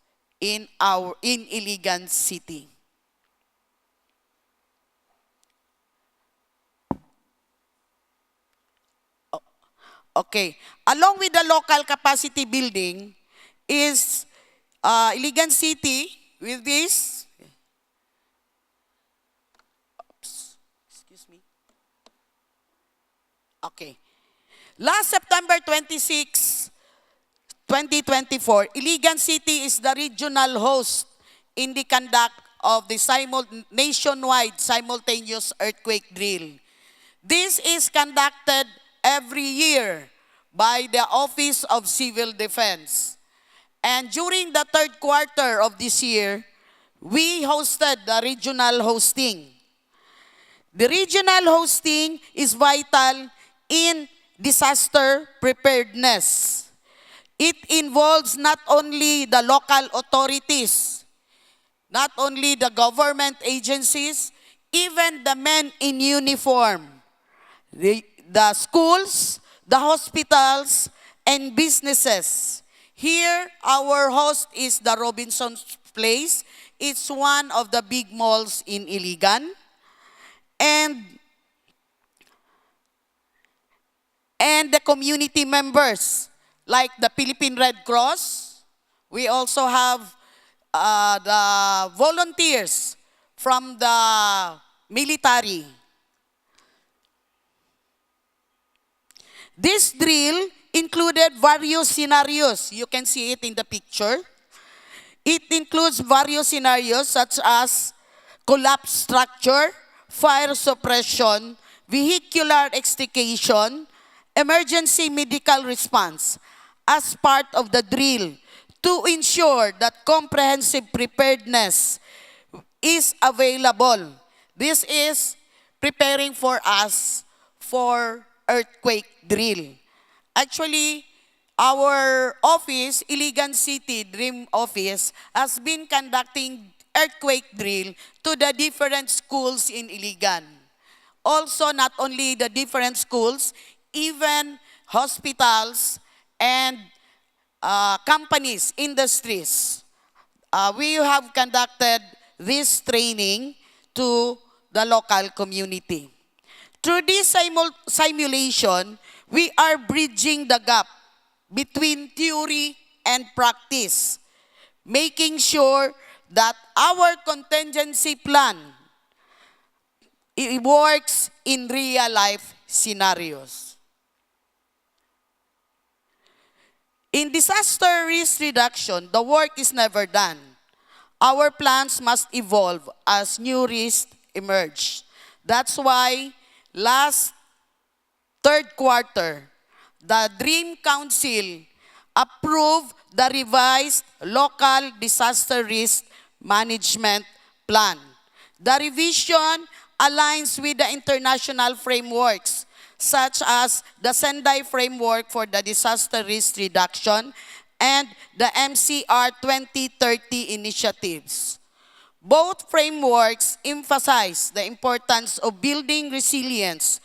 in Iligan City. Okay. Along with the local capacity building is Iligan City with this. Oops. Excuse me. Okay. Last September 26, 2024, Iligan City is the regional host in the conduct of the nationwide simultaneous earthquake drill. This is conducted every year by the Office of Civil Defense. And during the third quarter of this year, we hosted the regional hosting. The regional hosting is vital in disaster preparedness. It involves not only the local authorities, not only the government agencies, even the men in uniform, the schools, the hospitals, and businesses. Here, our host is the Robinson's Place. It's one of the big malls in Iligan. And the community members, like the Philippine Red Cross. We also have the volunteers from the military. This drill included various scenarios. You can see it in the picture. It includes various scenarios such as collapse structure, fire suppression, vehicular extrication, emergency medical response as part of the drill to ensure that comprehensive preparedness is available. This is preparing for us for earthquake drill. Actually, our office, Iligan City Dream Office, has been conducting earthquake drill to the different schools in Iligan. Also, not only the different schools, even hospitals and companies, industries. We have conducted this training to the local community. Through this simulation, we are bridging the gap between theory and practice, making sure that our contingency plan it works in real-life scenarios. In disaster risk reduction, the work is never done. Our plans must evolve as new risks emerge. That's why last third quarter, the Dream Council approved the revised local disaster risk management plan. The revision aligns with the international frameworks such as the Sendai Framework for the Disaster Risk Reduction and the MCR 2030 initiatives. Both frameworks emphasize the importance of building resilience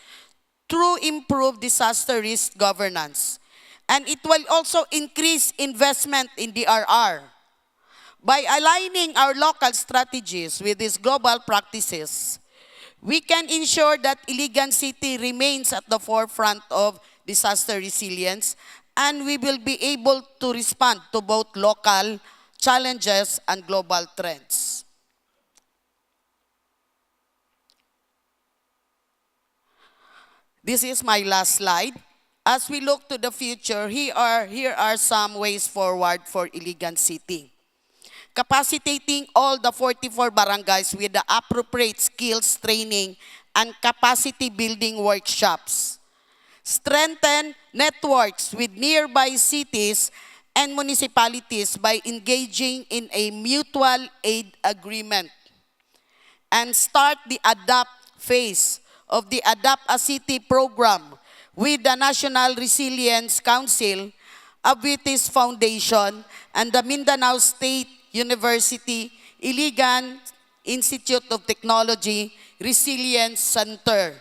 through improved disaster risk governance. And it will also increase investment in DRR. By aligning our local strategies with these global practices, we can ensure that Iligan City remains at the forefront of disaster resilience, and we will be able to respond to both local challenges and global trends. This is my last slide. As we look to the future, here are some ways forward for Iligan City. Capacitating all the 44 barangays with the appropriate skills training and capacity building workshops. Strengthen networks with nearby cities and municipalities by engaging in a mutual aid agreement. And start the ADAPT phase of the Adapt a City program with the National Resilience Council, Abutis Foundation, and the Mindanao State University, Iligan Institute of Technology, Resilience Center.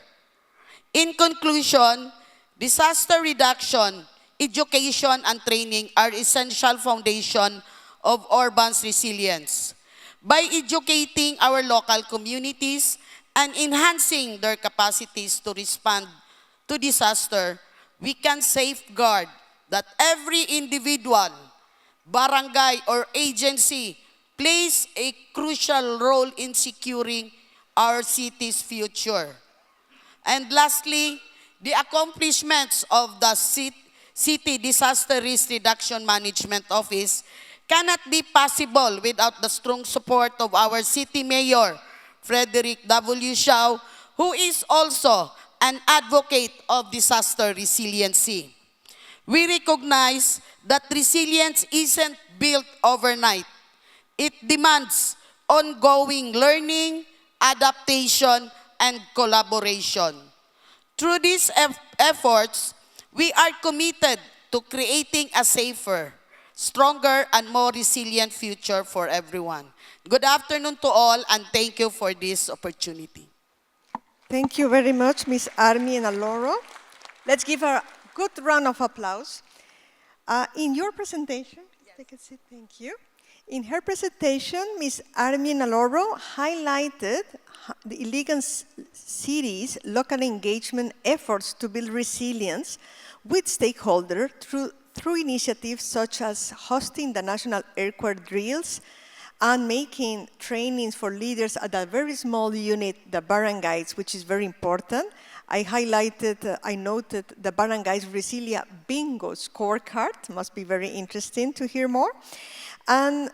In conclusion, disaster reduction, education, and training are essential foundation of urban resilience. By educating our local communities and enhancing their capacities to respond to disaster, we can safeguard that every individual, barangay, or agency plays a crucial role in securing our city's future. And lastly, the accomplishments of the City Disaster Risk Reduction Management Office cannot be possible without the strong support of our City Mayor, Frederick W. Xiao, who is also an advocate of disaster resiliency. We recognize that resilience isn't built overnight. It demands ongoing learning, adaptation, and collaboration. Through these efforts, we are committed to creating a safer, stronger, and more resilient future for everyone. Good afternoon to all, and thank you for this opportunity. Thank you very much, Ms. Armien and Alorro. Let's give her a good round of applause. In your presentation, take a seat, thank you. In her presentation, Ms. Armien Alorro highlighted the Iligan city's local engagement efforts to build resilience with stakeholders through initiatives such as hosting the national earthquake drills and making trainings for leaders at a very small unit, the barangays, which is very important. I noted the barangays Resilia Bingo scorecard. Must be very interesting to hear more. And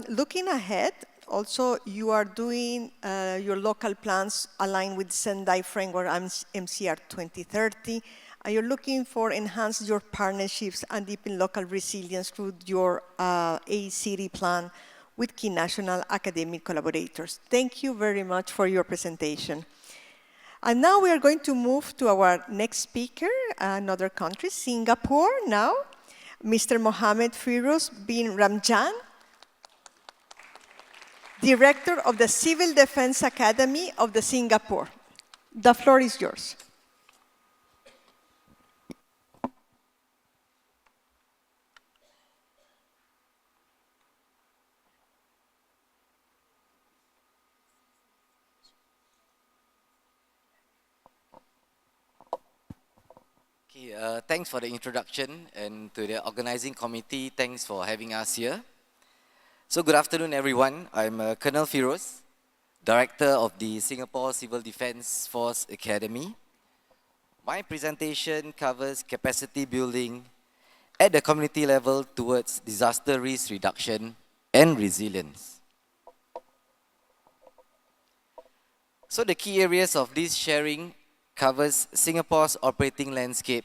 looking ahead, also you are doing your local plans aligned with Sendai Framework MCR 2030. And you're looking for enhance your partnerships and deepen local resilience through your A-City plan with key national academic collaborators. Thank you very much for your presentation. And now we are going to move to our next speaker, another country, Singapore now. Mr. Mohamed Firoz bin Ramjan, Director of the Civil Defense Academy of the Singapore. The floor is yours. Thanks for the introduction, and to the organizing committee, thanks for having us here. So good afternoon, everyone. I'm Colonel Firoz, Director of the Singapore Civil Defence Force Academy. My presentation covers capacity building at the community level towards disaster risk reduction and resilience. So the key areas of this sharing covers Singapore's operating landscape,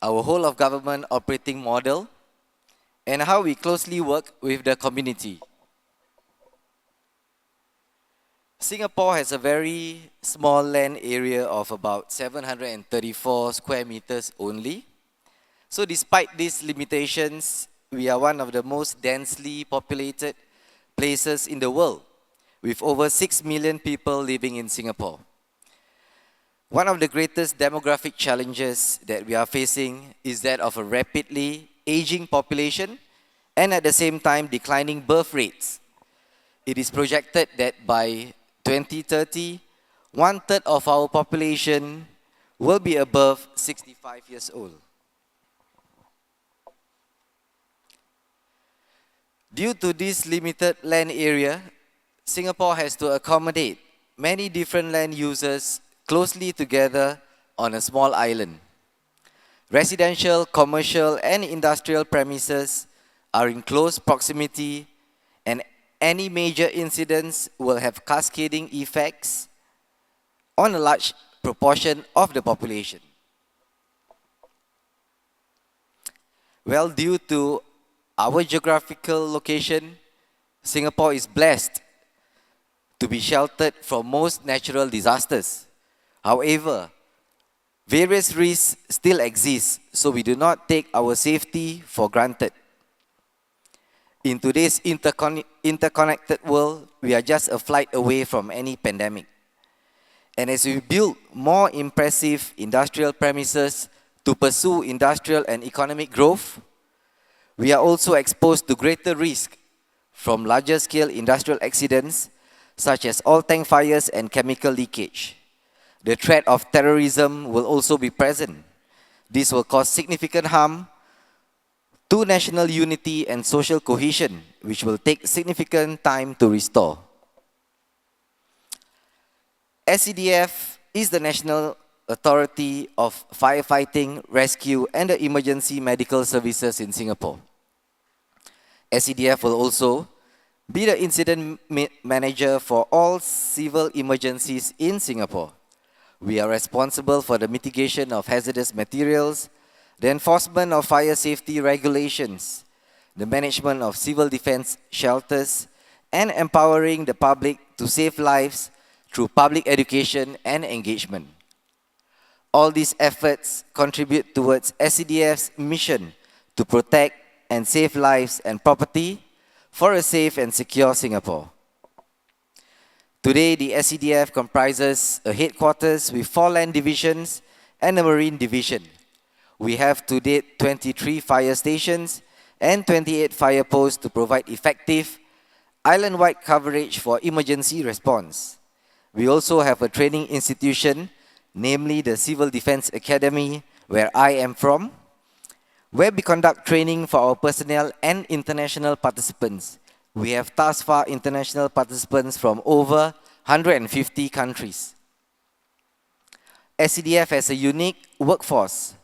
our whole of government operating model, and how we closely work with the community. Singapore has a very small land area of about 734 square meters only. So despite these limitations, we are one of the most densely populated places in the world, with over 6 million people living in Singapore. One of the greatest demographic challenges that we are facing is that of a rapidly aging population and at the same time declining birth rates. It is projected that by 2030, 1/3 of our population will be above 65 years old. Due to this limited land area, Singapore has to accommodate many different land users closely together on a small island. Residential, commercial, and industrial premises are in close proximity, and any major incidents will have cascading effects on a large proportion of the population. Well, due to our geographical location, Singapore is blessed to be sheltered from most natural disasters. However, various risks still exist, so we do not take our safety for granted. In today's interconnected world, we are just a flight away from any pandemic. And as we build more impressive industrial premises to pursue industrial and economic growth, we are also exposed to greater risk from larger scale industrial accidents such as oil tank fires and chemical leakage. The threat of terrorism will also be present. This will cause significant harm to national unity and social cohesion, which will take significant time to restore. SCDF is the National Authority of Firefighting, Rescue, and the Emergency Medical Services in Singapore. SCDF will also be the incident manager for all civil emergencies in Singapore. We are responsible for the mitigation of hazardous materials, the enforcement of fire safety regulations, the management of civil defense shelters, and empowering the public to save lives through public education and engagement. All these efforts contribute towards SCDF's mission to protect and save lives and property for a safe and secure Singapore. Today, the SCDF comprises a headquarters with 4 land divisions and a marine division. We have to date 23 fire stations and 28 fire posts to provide effective island-wide coverage for emergency response. We also have a training institution, namely the Civil Defense Academy, where I am from, where we conduct training for our personnel and international participants. We have thus far international participants from over 150 countries. SCDF has a unique workforce.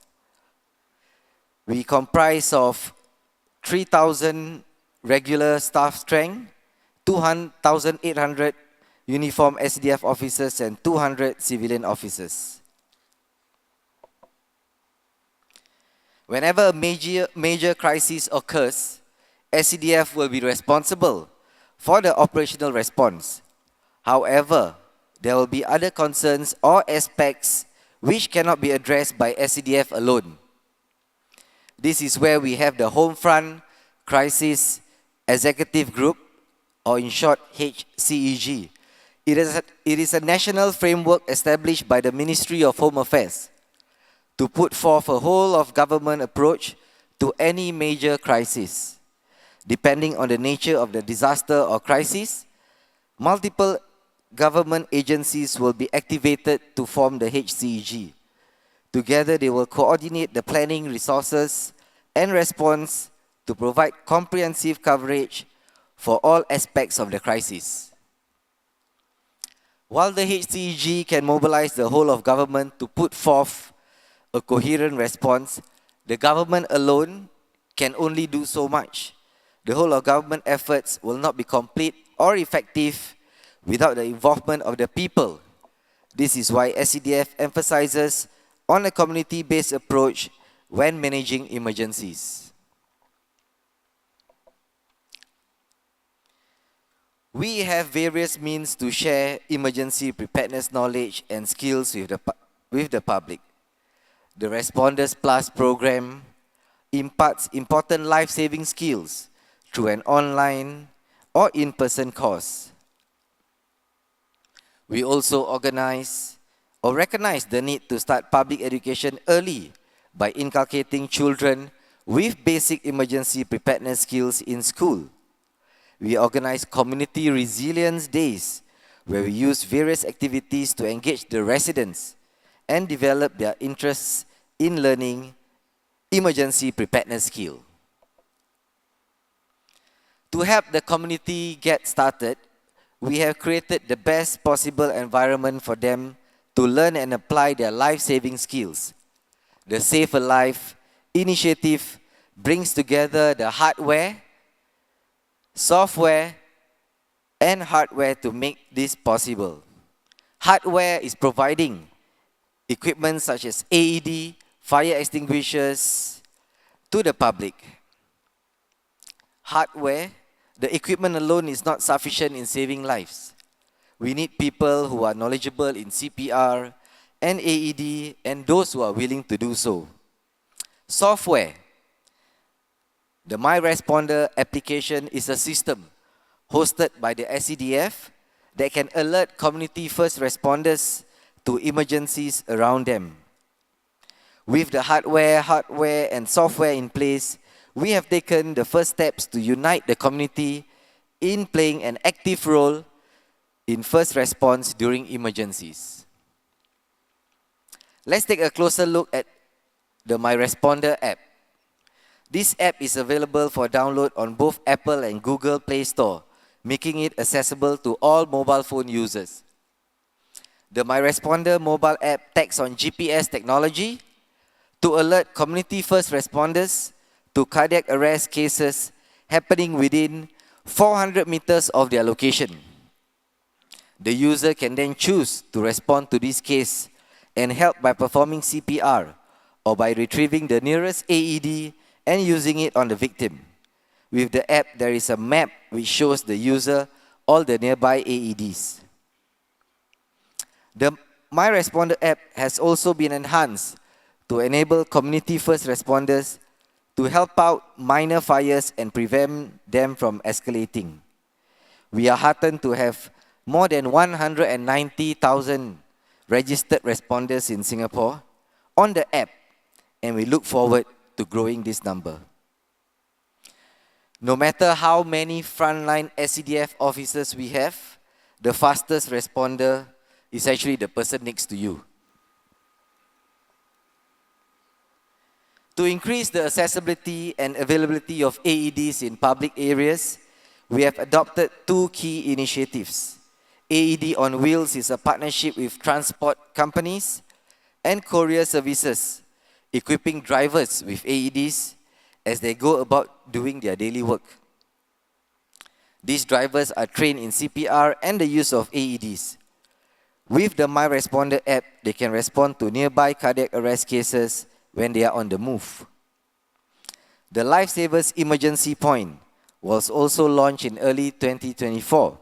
We comprise of 3,000 regular staff strength, 2,800 uniformed SCDF officers, and 200 civilian officers. Whenever a major crisis occurs, SCDF will be responsible for the operational response. However, there will be other concerns or aspects which cannot be addressed by SCDF alone. This is where we have the Home Front Crisis Executive Group, or in short, HCEG. It is a national framework established by the Ministry of Home Affairs to put forth a whole-of-government approach to any major crisis. Depending on the nature of the disaster or crisis, multiple government agencies will be activated to form the HCEG. Together, they will coordinate the planning, resources, and response to provide comprehensive coverage for all aspects of the crisis. While the HCEG can mobilize the whole of government to put forth a coherent response, the government alone can only do so much. The whole of government efforts will not be complete or effective without the involvement of the people. This is why SCDF emphasizes on a community-based approach when managing emergencies. We have various means to share emergency preparedness knowledge and skills with the public. The Responders Plus program imparts important life-saving skills through an online or in-person course. We also organize or recognize the need to start public education early by inculcating children with basic emergency preparedness skills in school. We organize community resilience days where we use various activities to engage the residents and develop their interests in learning emergency preparedness skill. To help the community get started, we have created the best possible environment for them to learn and apply their life-saving skills. The Save a Life initiative brings together the hardware, software, and hardware to make this possible. Hardware is providing equipment such as AED, fire extinguishers to the public. Hardware, the equipment alone is not sufficient in saving lives. We need people who are knowledgeable in CPR and AED and those who are willing to do so. Software. The My Responder application is a system hosted by the SCDF that can alert community first responders to emergencies around them. With the hardware, and software in place, we have taken the first steps to unite the community in playing an active role in first response during emergencies. Let's take a closer look at the My Responder app. This app is available for download on both Apple and Google Play Store, making it accessible to all mobile phone users. The My Responder mobile app tags on GPS technology to alert community first responders to cardiac arrest cases happening within 400 meters of their location. The user can then choose to respond to this case and help by performing CPR or by retrieving the nearest AED and using it on the victim. With the app, there is a map which shows the user all the nearby AEDs. The My Responder app has also been enhanced to enable community first responders to help out minor fires and prevent them from escalating. We are heartened to have more than 190,000 registered responders in Singapore on the app, and we look forward to growing this number. No matter how many frontline SCDF officers we have, the fastest responder is actually the person next to you. To increase the accessibility and availability of AEDs in public areas, we have adopted two key initiatives. AED on Wheels is a partnership with transport companies and courier services, equipping drivers with AEDs as they go about doing their daily work. These drivers are trained in CPR and the use of AEDs. With the My Responder app, they can respond to nearby cardiac arrest cases when they are on the move. The Lifesavers Emergency Point was also launched in early 2024.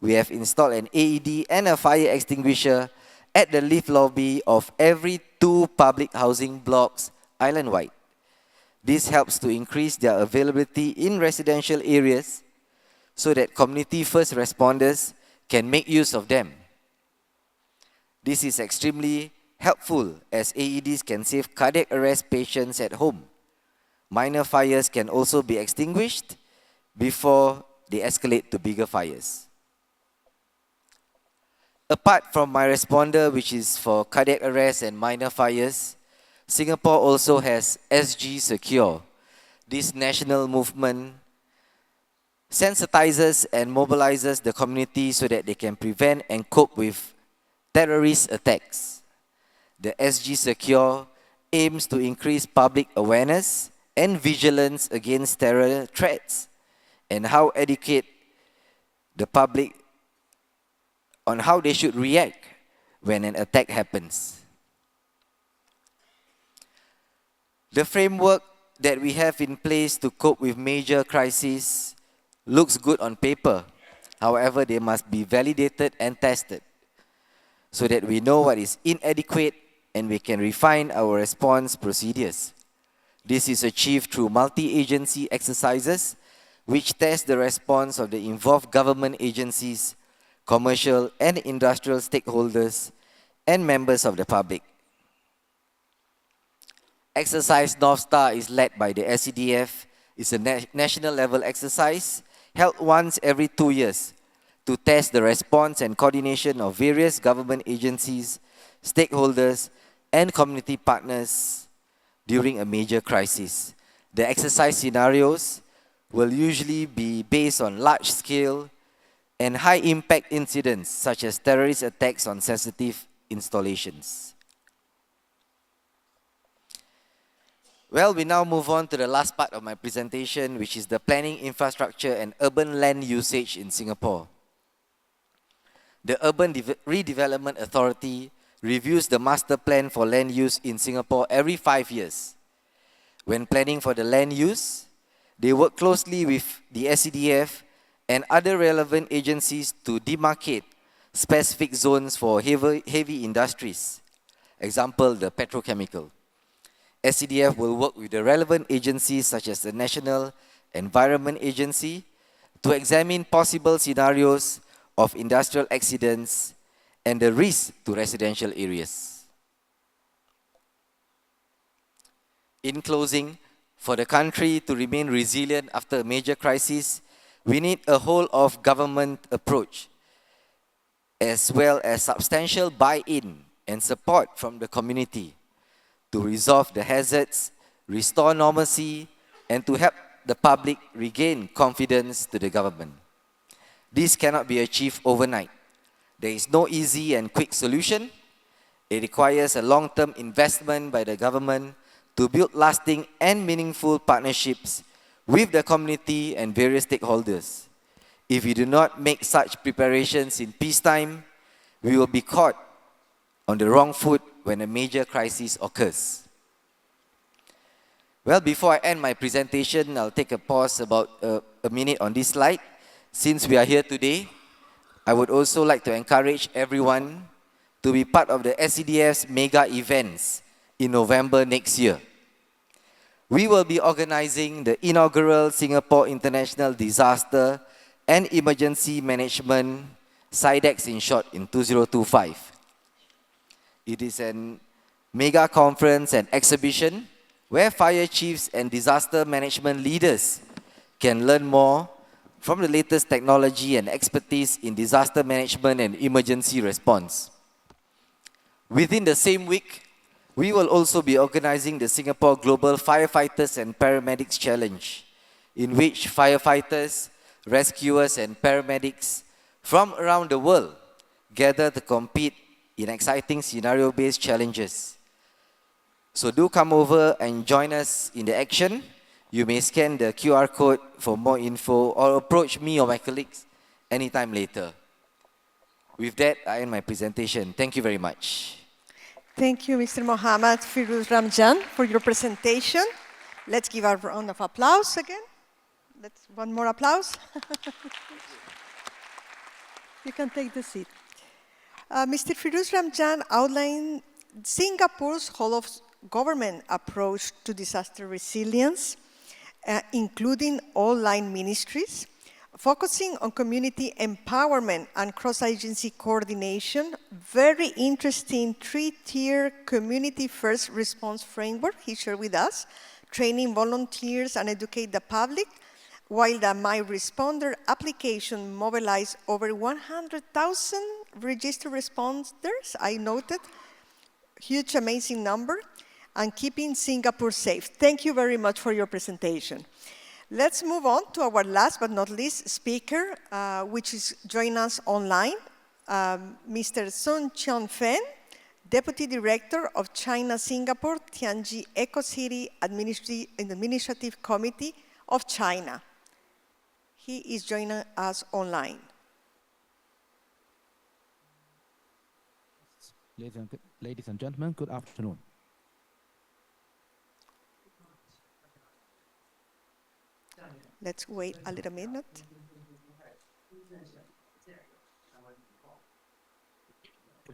We have installed an AED and a fire extinguisher at the lift lobby of every 2 public housing blocks island-wide. This helps to increase their availability in residential areas so that community first responders can make use of them. This is extremely helpful as AEDs can save cardiac arrest patients at home. Minor fires can also be extinguished before they escalate to bigger fires. Apart from My Responder, which is for cardiac arrest and minor fires, Singapore also has SG Secure. This national movement sensitizes and mobilizes the community so that they can prevent and cope with terrorist attacks. The SG Secure aims to increase public awareness and vigilance against terror threats and how educate the public on how they should react when an attack happens. The framework that we have in place to cope with major crises looks good on paper. However, they must be validated and tested so that we know what is inadequate and we can refine our response procedures. This is achieved through multi-agency exercises which test the response of the involved government agencies, commercial and industrial stakeholders, and members of the public. Exercise North Star is led by the SCDF. It's a national level exercise held once every 2 years to test the response and coordination of various government agencies, stakeholders, and community partners during a major crisis. The exercise scenarios will usually be based on large-scale and high-impact incidents such as terrorist attacks on sensitive installations. Well, we now move on to the last part of my presentation, which is the planning, infrastructure, and urban land usage in Singapore. The Urban Redevelopment Authority reviews the master plan for land use in Singapore every 5 years. When planning for the land use, they work closely with the SCDF and other relevant agencies to demarcate specific zones for heavy industries. Example, the petrochemical. SCDF will work with the relevant agencies such as the National Environment Agency to examine possible scenarios of industrial accidents and the risk to residential areas. In closing, for the country to remain resilient after a major crisis, we need a whole-of-government approach, as well as substantial buy-in and support from the community to resolve the hazards, restore normalcy, and to help the public regain confidence to the government. This cannot be achieved overnight. There is no easy and quick solution. It requires a long-term investment by the government to build lasting and meaningful partnerships with the community and various stakeholders. If we do not make such preparations in peacetime, we will be caught on the wrong foot when a major crisis occurs. Well, before I end my presentation, I'll take a pause about a minute on this slide. Since we are here today, I would also like to encourage everyone to be part of the SCDF's mega events in November next year. We will be organizing the inaugural Singapore International Disaster and Emergency Management, SIDEX in short, in 2025. It is a mega conference and exhibition where fire chiefs and disaster management leaders can learn more from the latest technology and expertise in disaster management and emergency response. Within the same week, we will also be organizing the Singapore Global Firefighters and Paramedics Challenge, in which firefighters, rescuers, and paramedics from around the world gather to compete in exciting scenario-based challenges. So do come over and join us in the action. You may scan the QR code for more info or approach me or my colleagues anytime later. With that, I end my presentation. Thank you very much. Thank you, Mr. Mohamed, Firoz, Ramjan, for your presentation. Let's give a round of applause again. One more applause. You can take the seat. Mr. Firoz Ramjan outlined Singapore's whole-of-government approach to disaster resilience, including all line ministries, focusing on community empowerment and cross-agency coordination. Very interesting three-tier community-first response framework he shared with us, training volunteers and educate the public, while the My Responder application mobilized over 100,000 registered responders. I noted, huge, amazing number, and keeping Singapore safe. Thank you very much for your presentation. Let's move on to our last but not least speaker, which is joining us online, Mr. Xiaofeng, Deputy Director of China-Singapore Tianjin Eco-City Administrative Committee of China. He is joining us online. Ladies and gentlemen, good afternoon. Let's wait a little minute.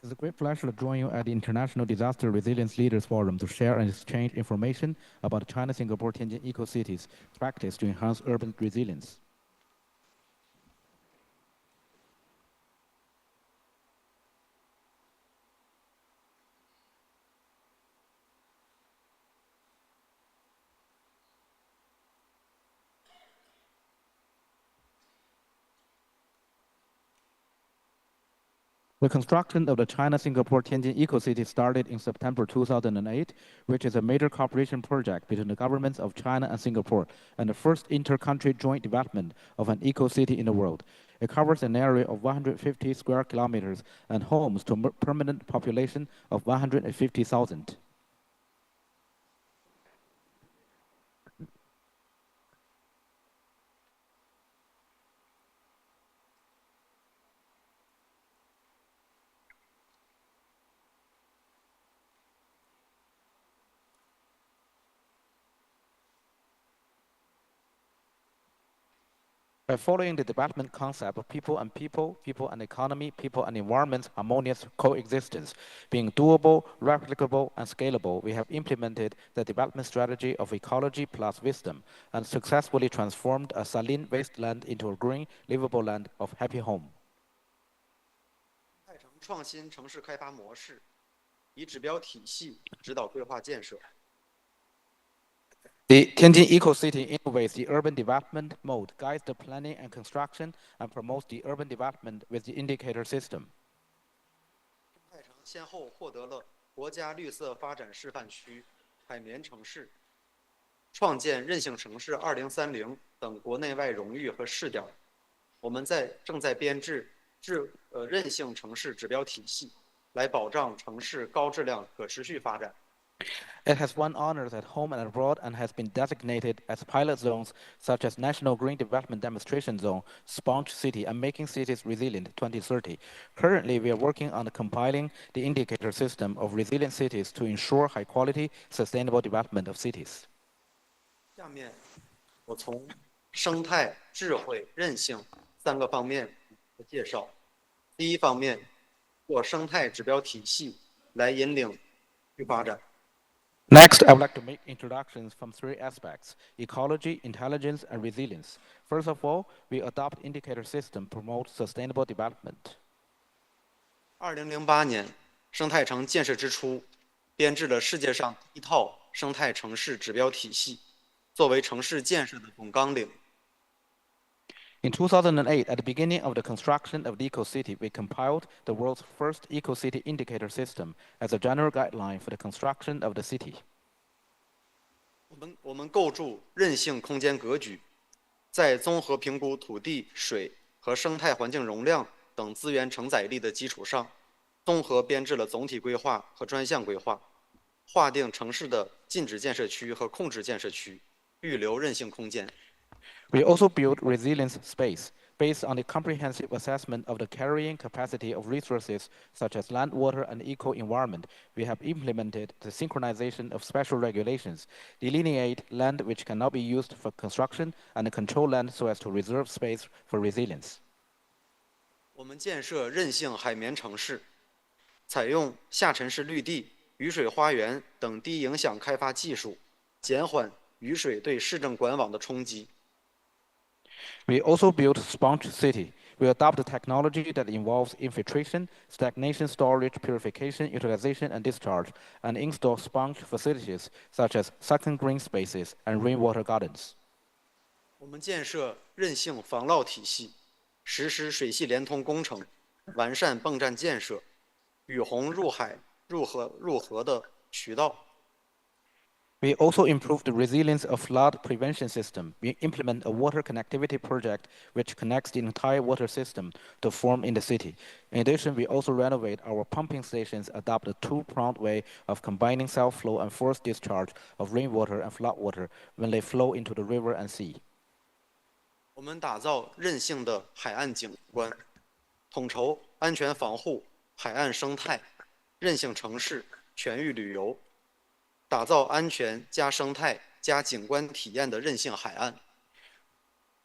It's a great pleasure to join you at the International Disaster Resilience Leaders Forum to share and exchange information about China-Singapore Tianjin Eco-Cities practice to enhance urban resilience. The construction of the China-Singapore Tianjin Eco-City started in September 2008, which is a major cooperation project between the governments of China and Singapore, and the first inter-country joint development of an eco-city in the world. It covers an area of 150 square kilometers and homes to a permanent population of 150,000. By following the development concept of people and people, people and economy, people and environment, harmonious coexistence, being doable, replicable, and scalable, we have implemented the development strategy of ecology plus wisdom and successfully transformed a saline wasteland into a green, livable land of happy home. 创新城市开发模式，以指标体系指导规划建设。 The Tianjin Eco-City innovates the urban development mode, guides the planning and construction, and promotes the urban development with the indicator system. 太城先后获得了国家绿色发展示范区、海绵城市、创建韧性城市2030等国内外荣誉和试点。我们正在编制韧性城市指标体系，来保障城市高质量可持续发展。 It has won honors at home and abroad and has been designated as pilot zones such as National Green Development Demonstration Zone, Sponge City, and Making Cities Resilient 2030. Currently, we are working on compiling the indicator system of resilient cities to ensure high-quality, sustainable development of cities. 下面我从生态、智慧、韧性3个方面的介绍。第一方面，做生态指标体系来引领去发展。Next, I would like to make introductions from 3 aspects: ecology, intelligence, and resilience. First of all, we adopt indicator system to promote sustainable development. 2008年，生态城建设之初，编制了世界上第一套生态城市指标体系，作为城市建设的总纲领。In 2008, at the beginning of the construction of the eco-city, we compiled the world's first eco-city indicator system as a general guideline for the construction of the city. 我们构筑韧性空间格局，在综合评估土地、水和生态环境容量等资源承载力的基础上，综合编制了总体规划和专项规划，划定城市的禁止建设区和控制建设区，预留韧性空间。We also built resilience space based on the comprehensive assessment of the carrying capacity of resources such as land, water, and eco-environment. We have implemented the synchronization of special regulations, delineate land which cannot be used for construction, and control land so as to reserve space for resilience. 我们建设韧性海绵城市，采用下沉式绿地、雨水花园等低影响开发技术，减缓雨水对市政管网的冲击。We also built sponge city. We adopt the technology that involves infiltration, stagnation storage, purification, utilization, and discharge, and install sponge facilities such as second green spaces and rainwater gardens. 我们建设韧性防涝体系，实施水系连通工程，完善泵站建设，雨洪入海、入河的渠道。We also improve the resilience of flood prevention system. We implement a water connectivity project which connects the entire water system to form in the city. In addition, we also renovate our pumping stations, adopt a 2-pronged way of combining self-flow and forced discharge of rainwater and floodwater when they flow into the river and sea. 我们打造韧性的海岸景观，统筹安全防护、海岸生态、韧性城市、全域旅游。打造安全加生态加景观体验的韧性海岸。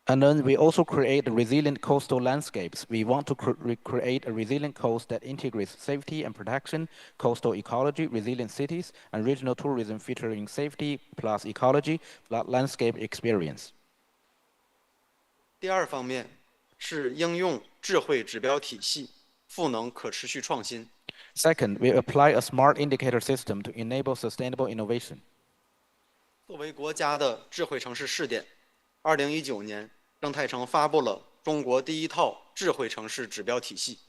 And then we also create resilient coastal landscapes. We want to create a resilient coast that integrates safety and protection, coastal ecology, resilient cities, and regional tourism featuring safety plus ecology plus landscape experience. 第二方面是应用智慧指标体系，赋能可持续创新。Second, we apply a smart indicator system to enable sustainable innovation. 作为国家的智慧城市试点，2019年，生态城发布了中国第一套智慧城市指标体系。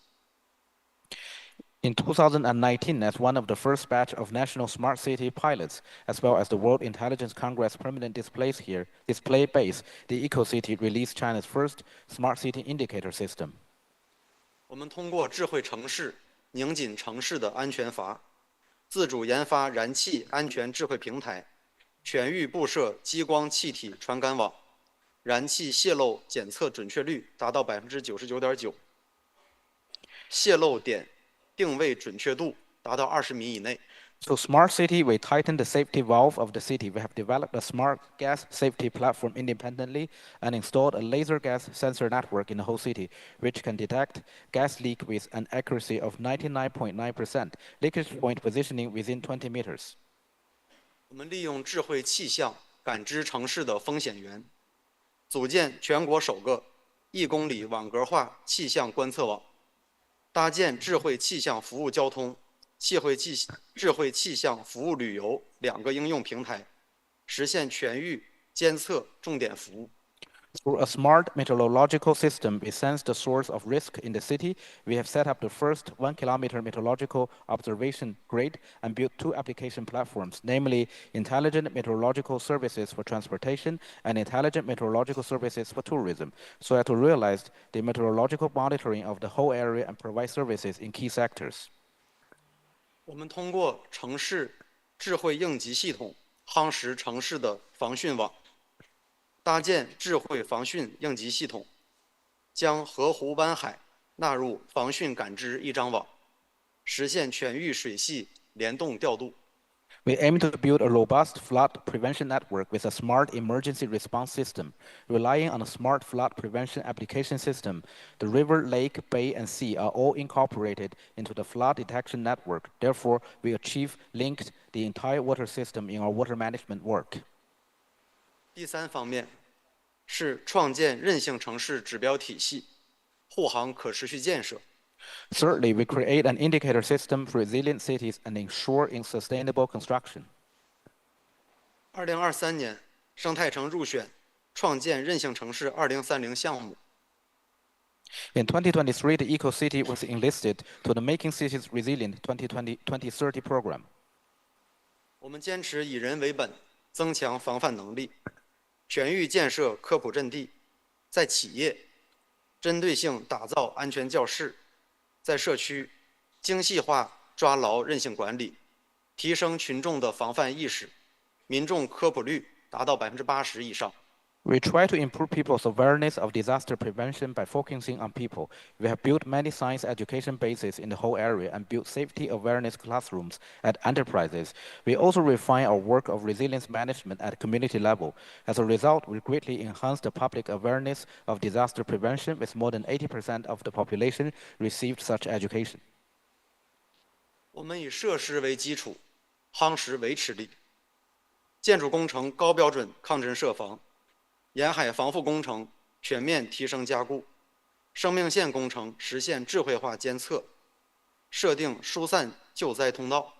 In 2019, as one of the first batch of national smart city pilots, as well as the World Intelligence Congress permanent display base, the EcoCity released China's first smart city indicator system. 我们通过智慧城市拧紧城市的安全阀，自主研发燃气安全智慧平台，全域布设激光气体传感网，燃气泄漏检测准确率达到99.9%，泄漏点定位准确度达到20米以内。So smart city, we tighten the safety valve of the city. We have developed a smart gas safety platform independently and installed a laser gas sensor network in the whole city, which can detect gas leak with an accuracy of 99.9%, leakage point positioning within 20 meters. 我们利用智慧气象感知城市的风险源，组建全国首个1公里网格化气象观测网，搭建智慧气象服务交通、智慧气象服务旅游2个应用平台，实现全域监测重点服务。Through a smart meteorological system, we sense the source of risk in the city. We have set up the first 1-kilometer meteorological observation grid and built 2 application platforms, namely Intelligent Meteorological Services for Transportation and Intelligent Meteorological Services for Tourism, so as to realize the meteorological monitoring of the whole area and provide services in key sectors. 我们通过城市智慧应急系统夯实城市的防汛网，搭建智慧防汛应急系统，将河湖湾海纳入防汛感知一张网，实现全域水系联动调度。We aim to build a robust flood prevention network with a smart emergency response system. Relying on a smart flood prevention application system, the river, lake, bay, and sea are all incorporated into the flood detection network. Therefore, we achieve linked the entire water system in our water management work. 第三方面是创建韧性城市指标体系，护航可持续建设。 Thirdly, we create an indicator system for resilient cities and ensure in sustainable construction. 2023年，生态城入选创建韧性城市2030项目。 In 2023, the EcoCity was enlisted to the Making Cities Resilient 2030 program. 我们坚持以人为本，增强防范能力，全域建设科普阵地，在企业针对性打造安全教室，在社区精细化抓牢韧性管理，提升群众的防范意识，民众科普率达到80%以上。 We try to improve people's awareness of disaster prevention by focusing on people. We have built many science education bases in the whole area and built safety awareness classrooms at enterprises. We also refine our work of resilience management at community level. As a result, we greatly enhanced the public awareness of disaster prevention, with more than 80% of the population received such education. 我们以设施为基础，夯实维持力。建筑工程高标准抗震设防。 沿海防护工程全面提升加固，生命线工程实现智慧化监测，设定疏散救灾通道。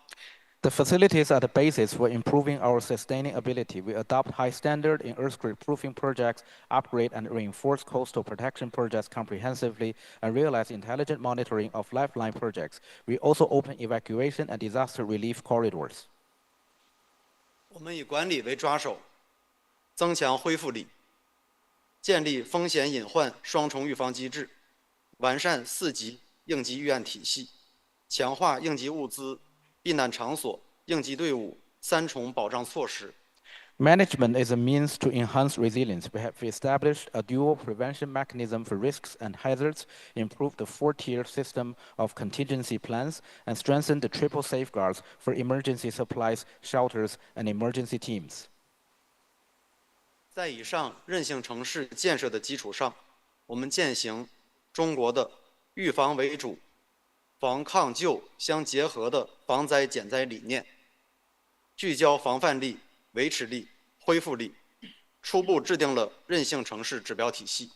The facilities are the basis for improving our sustaining ability. We adopt high standard in earthquake-proofing projects, upgrade and reinforce coastal protection projects comprehensively, and realize intelligent monitoring of lifeline projects. We also open evacuation and disaster relief corridors. 我们以管理为抓手，增强恢复力。 建立风险隐患双重预防机制，完善4级应急预案体系，强化应急物资、避难场所、应急队伍3重保障措施。 Management is a means to enhance resilience. We have established a dual prevention mechanism for risks and hazards, improved the 4-tier system of contingency plans, and strengthened the triple safeguards for emergency supplies, shelters, and emergency teams. 在以上韧性城市建设的基础上，我们践行中国的预防为主、防抗救相结合的防灾减灾理念，聚焦防范力、维持力、恢复力，初步制定了韧性城市指标体系。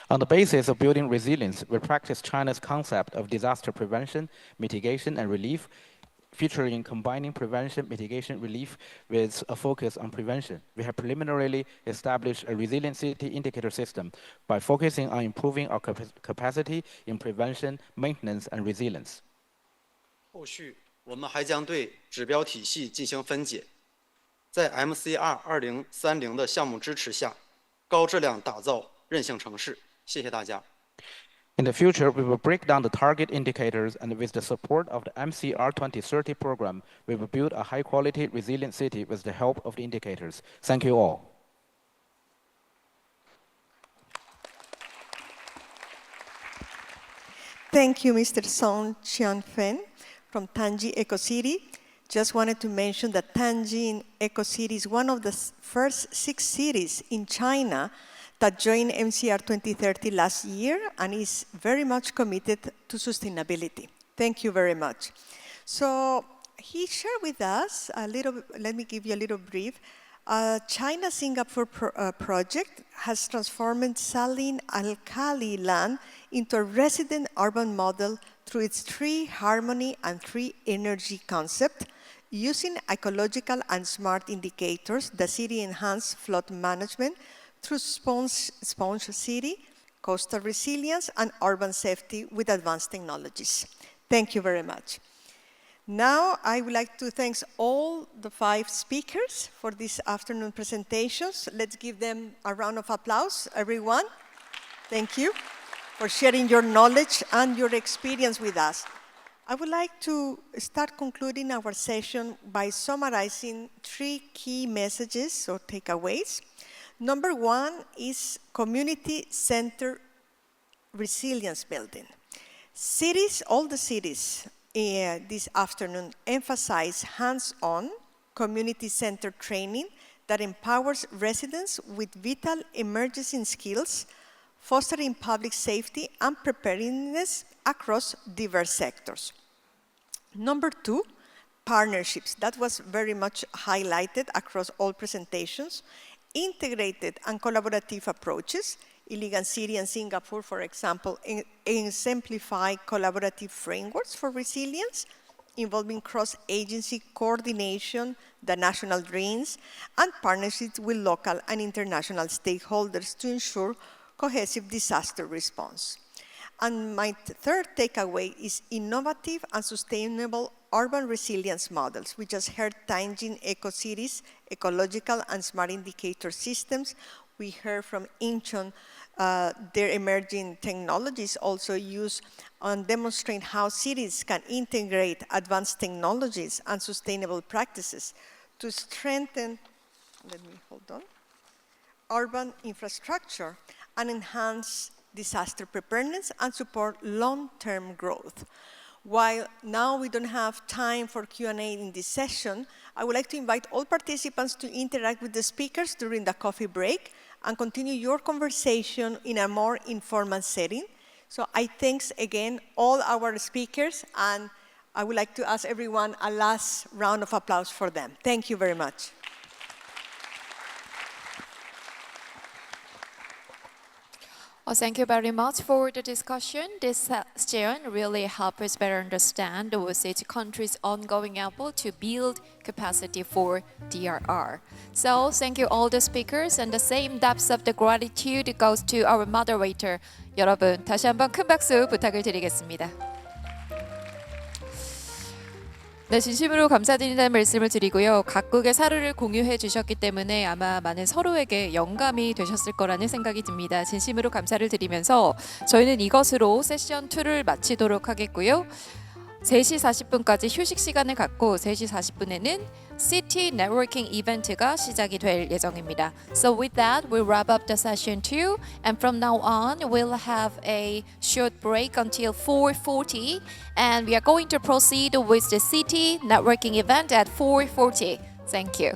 On the basis of building resilience, we practice China's concept of disaster prevention, mitigation, and relief, featuring combining prevention, mitigation, relief with a focus on prevention. We have preliminarily established a resilient city indicator system by focusing on improving our capacity in prevention, maintenance, and resilience. 后续我们还将对指标体系进行分解，在 MCR 2030的项目支持下，高质量打造韧性城市。谢谢大家。 In the future, we will break down the target indicators, and with the support of the MCR 2030 program, we will build a high-quality, resilient city with the help of the indicators. Thank you all. Thank you, Mr. Xiaofeng from Tianjin EcoCity. Just wanted to mention that Tianjin EcoCity is one of the first 6 cities in China that joined MCR 2030 last year and is very much committed to sustainability. Thank you very much. So he shared with us a little, let me give you a little brief. China-Singapore project has transformed saline alkali land into a resident urban model through its 3 harmony and 3 energy concept. Using ecological and smart indicators, the city enhanced flood management through sponge city, coastal resilience, and urban safety with advanced technologies. Thank you very much. Now, I would like to thank all the 5 speakers for this afternoon presentations. Let's give them a round of applause, everyone. Thank you for sharing your knowledge and your experience with us. I would like to start concluding our session by summarizing 3 key messages or takeaways. Number 1 is community-centered resilience building. Cities, all the cities, this afternoon emphasize hands-on, community-centered training that empowers residents with vital emergency skills, fostering public safety and preparedness across diverse sectors. Number 2, partnerships. That was very much highlighted across all presentations. Integrated and collaborative approaches. Iligan City and Singapore, for example, exemplify collaborative frameworks for resilience involving cross-agency coordination, the national dreams, and partnerships with local and international stakeholders to ensure cohesive disaster response. And my third takeaway is innovative and sustainable urban resilience models. We just heard Tianjin eco-cities, ecological and smart indicator systems. We heard from Incheon, their emerging technologies also use and demonstrate how cities can integrate advanced technologies and sustainable practices to strengthen, urban infrastructure and enhance disaster preparedness and support long-term growth. While now we don't have time for Q&A in this session, I would like to invite all participants to interact with the speakers during the coffee break and continue your conversation in a more informal setting. So I thanks again all our speakers, and I would like to ask everyone a last round of applause for them. Thank you very much. Well, thank you very much for the discussion. This session really helped us better understand with each country's ongoing effort to build capacity for DRR. So thank you all the speakers, and the same depth of the gratitude goes to our moderator. 여러분, 다시 한번 큰 박수 부탁을 드리겠습니다. 네, 진심으로 감사드린다는 말씀을 드리고요. 각국의 사례를 공유해 주셨기 때문에 아마 많은 서로에게 영감이 되셨을 거라는 생각이 듭니다. 진심으로 감사를 드리면서 저희는 이것으로 세션 2를 마치도록 하겠고요. 3시 40분까지 휴식 시간을 갖고 3시 40분에는 City Networking 이벤트가 시작이 될 예정입니다. So with that, we'll wrap up the session 2, and from now on, we'll have a short break until 4:40, and we are going to proceed with the City Networking event at 4:40. Thank you.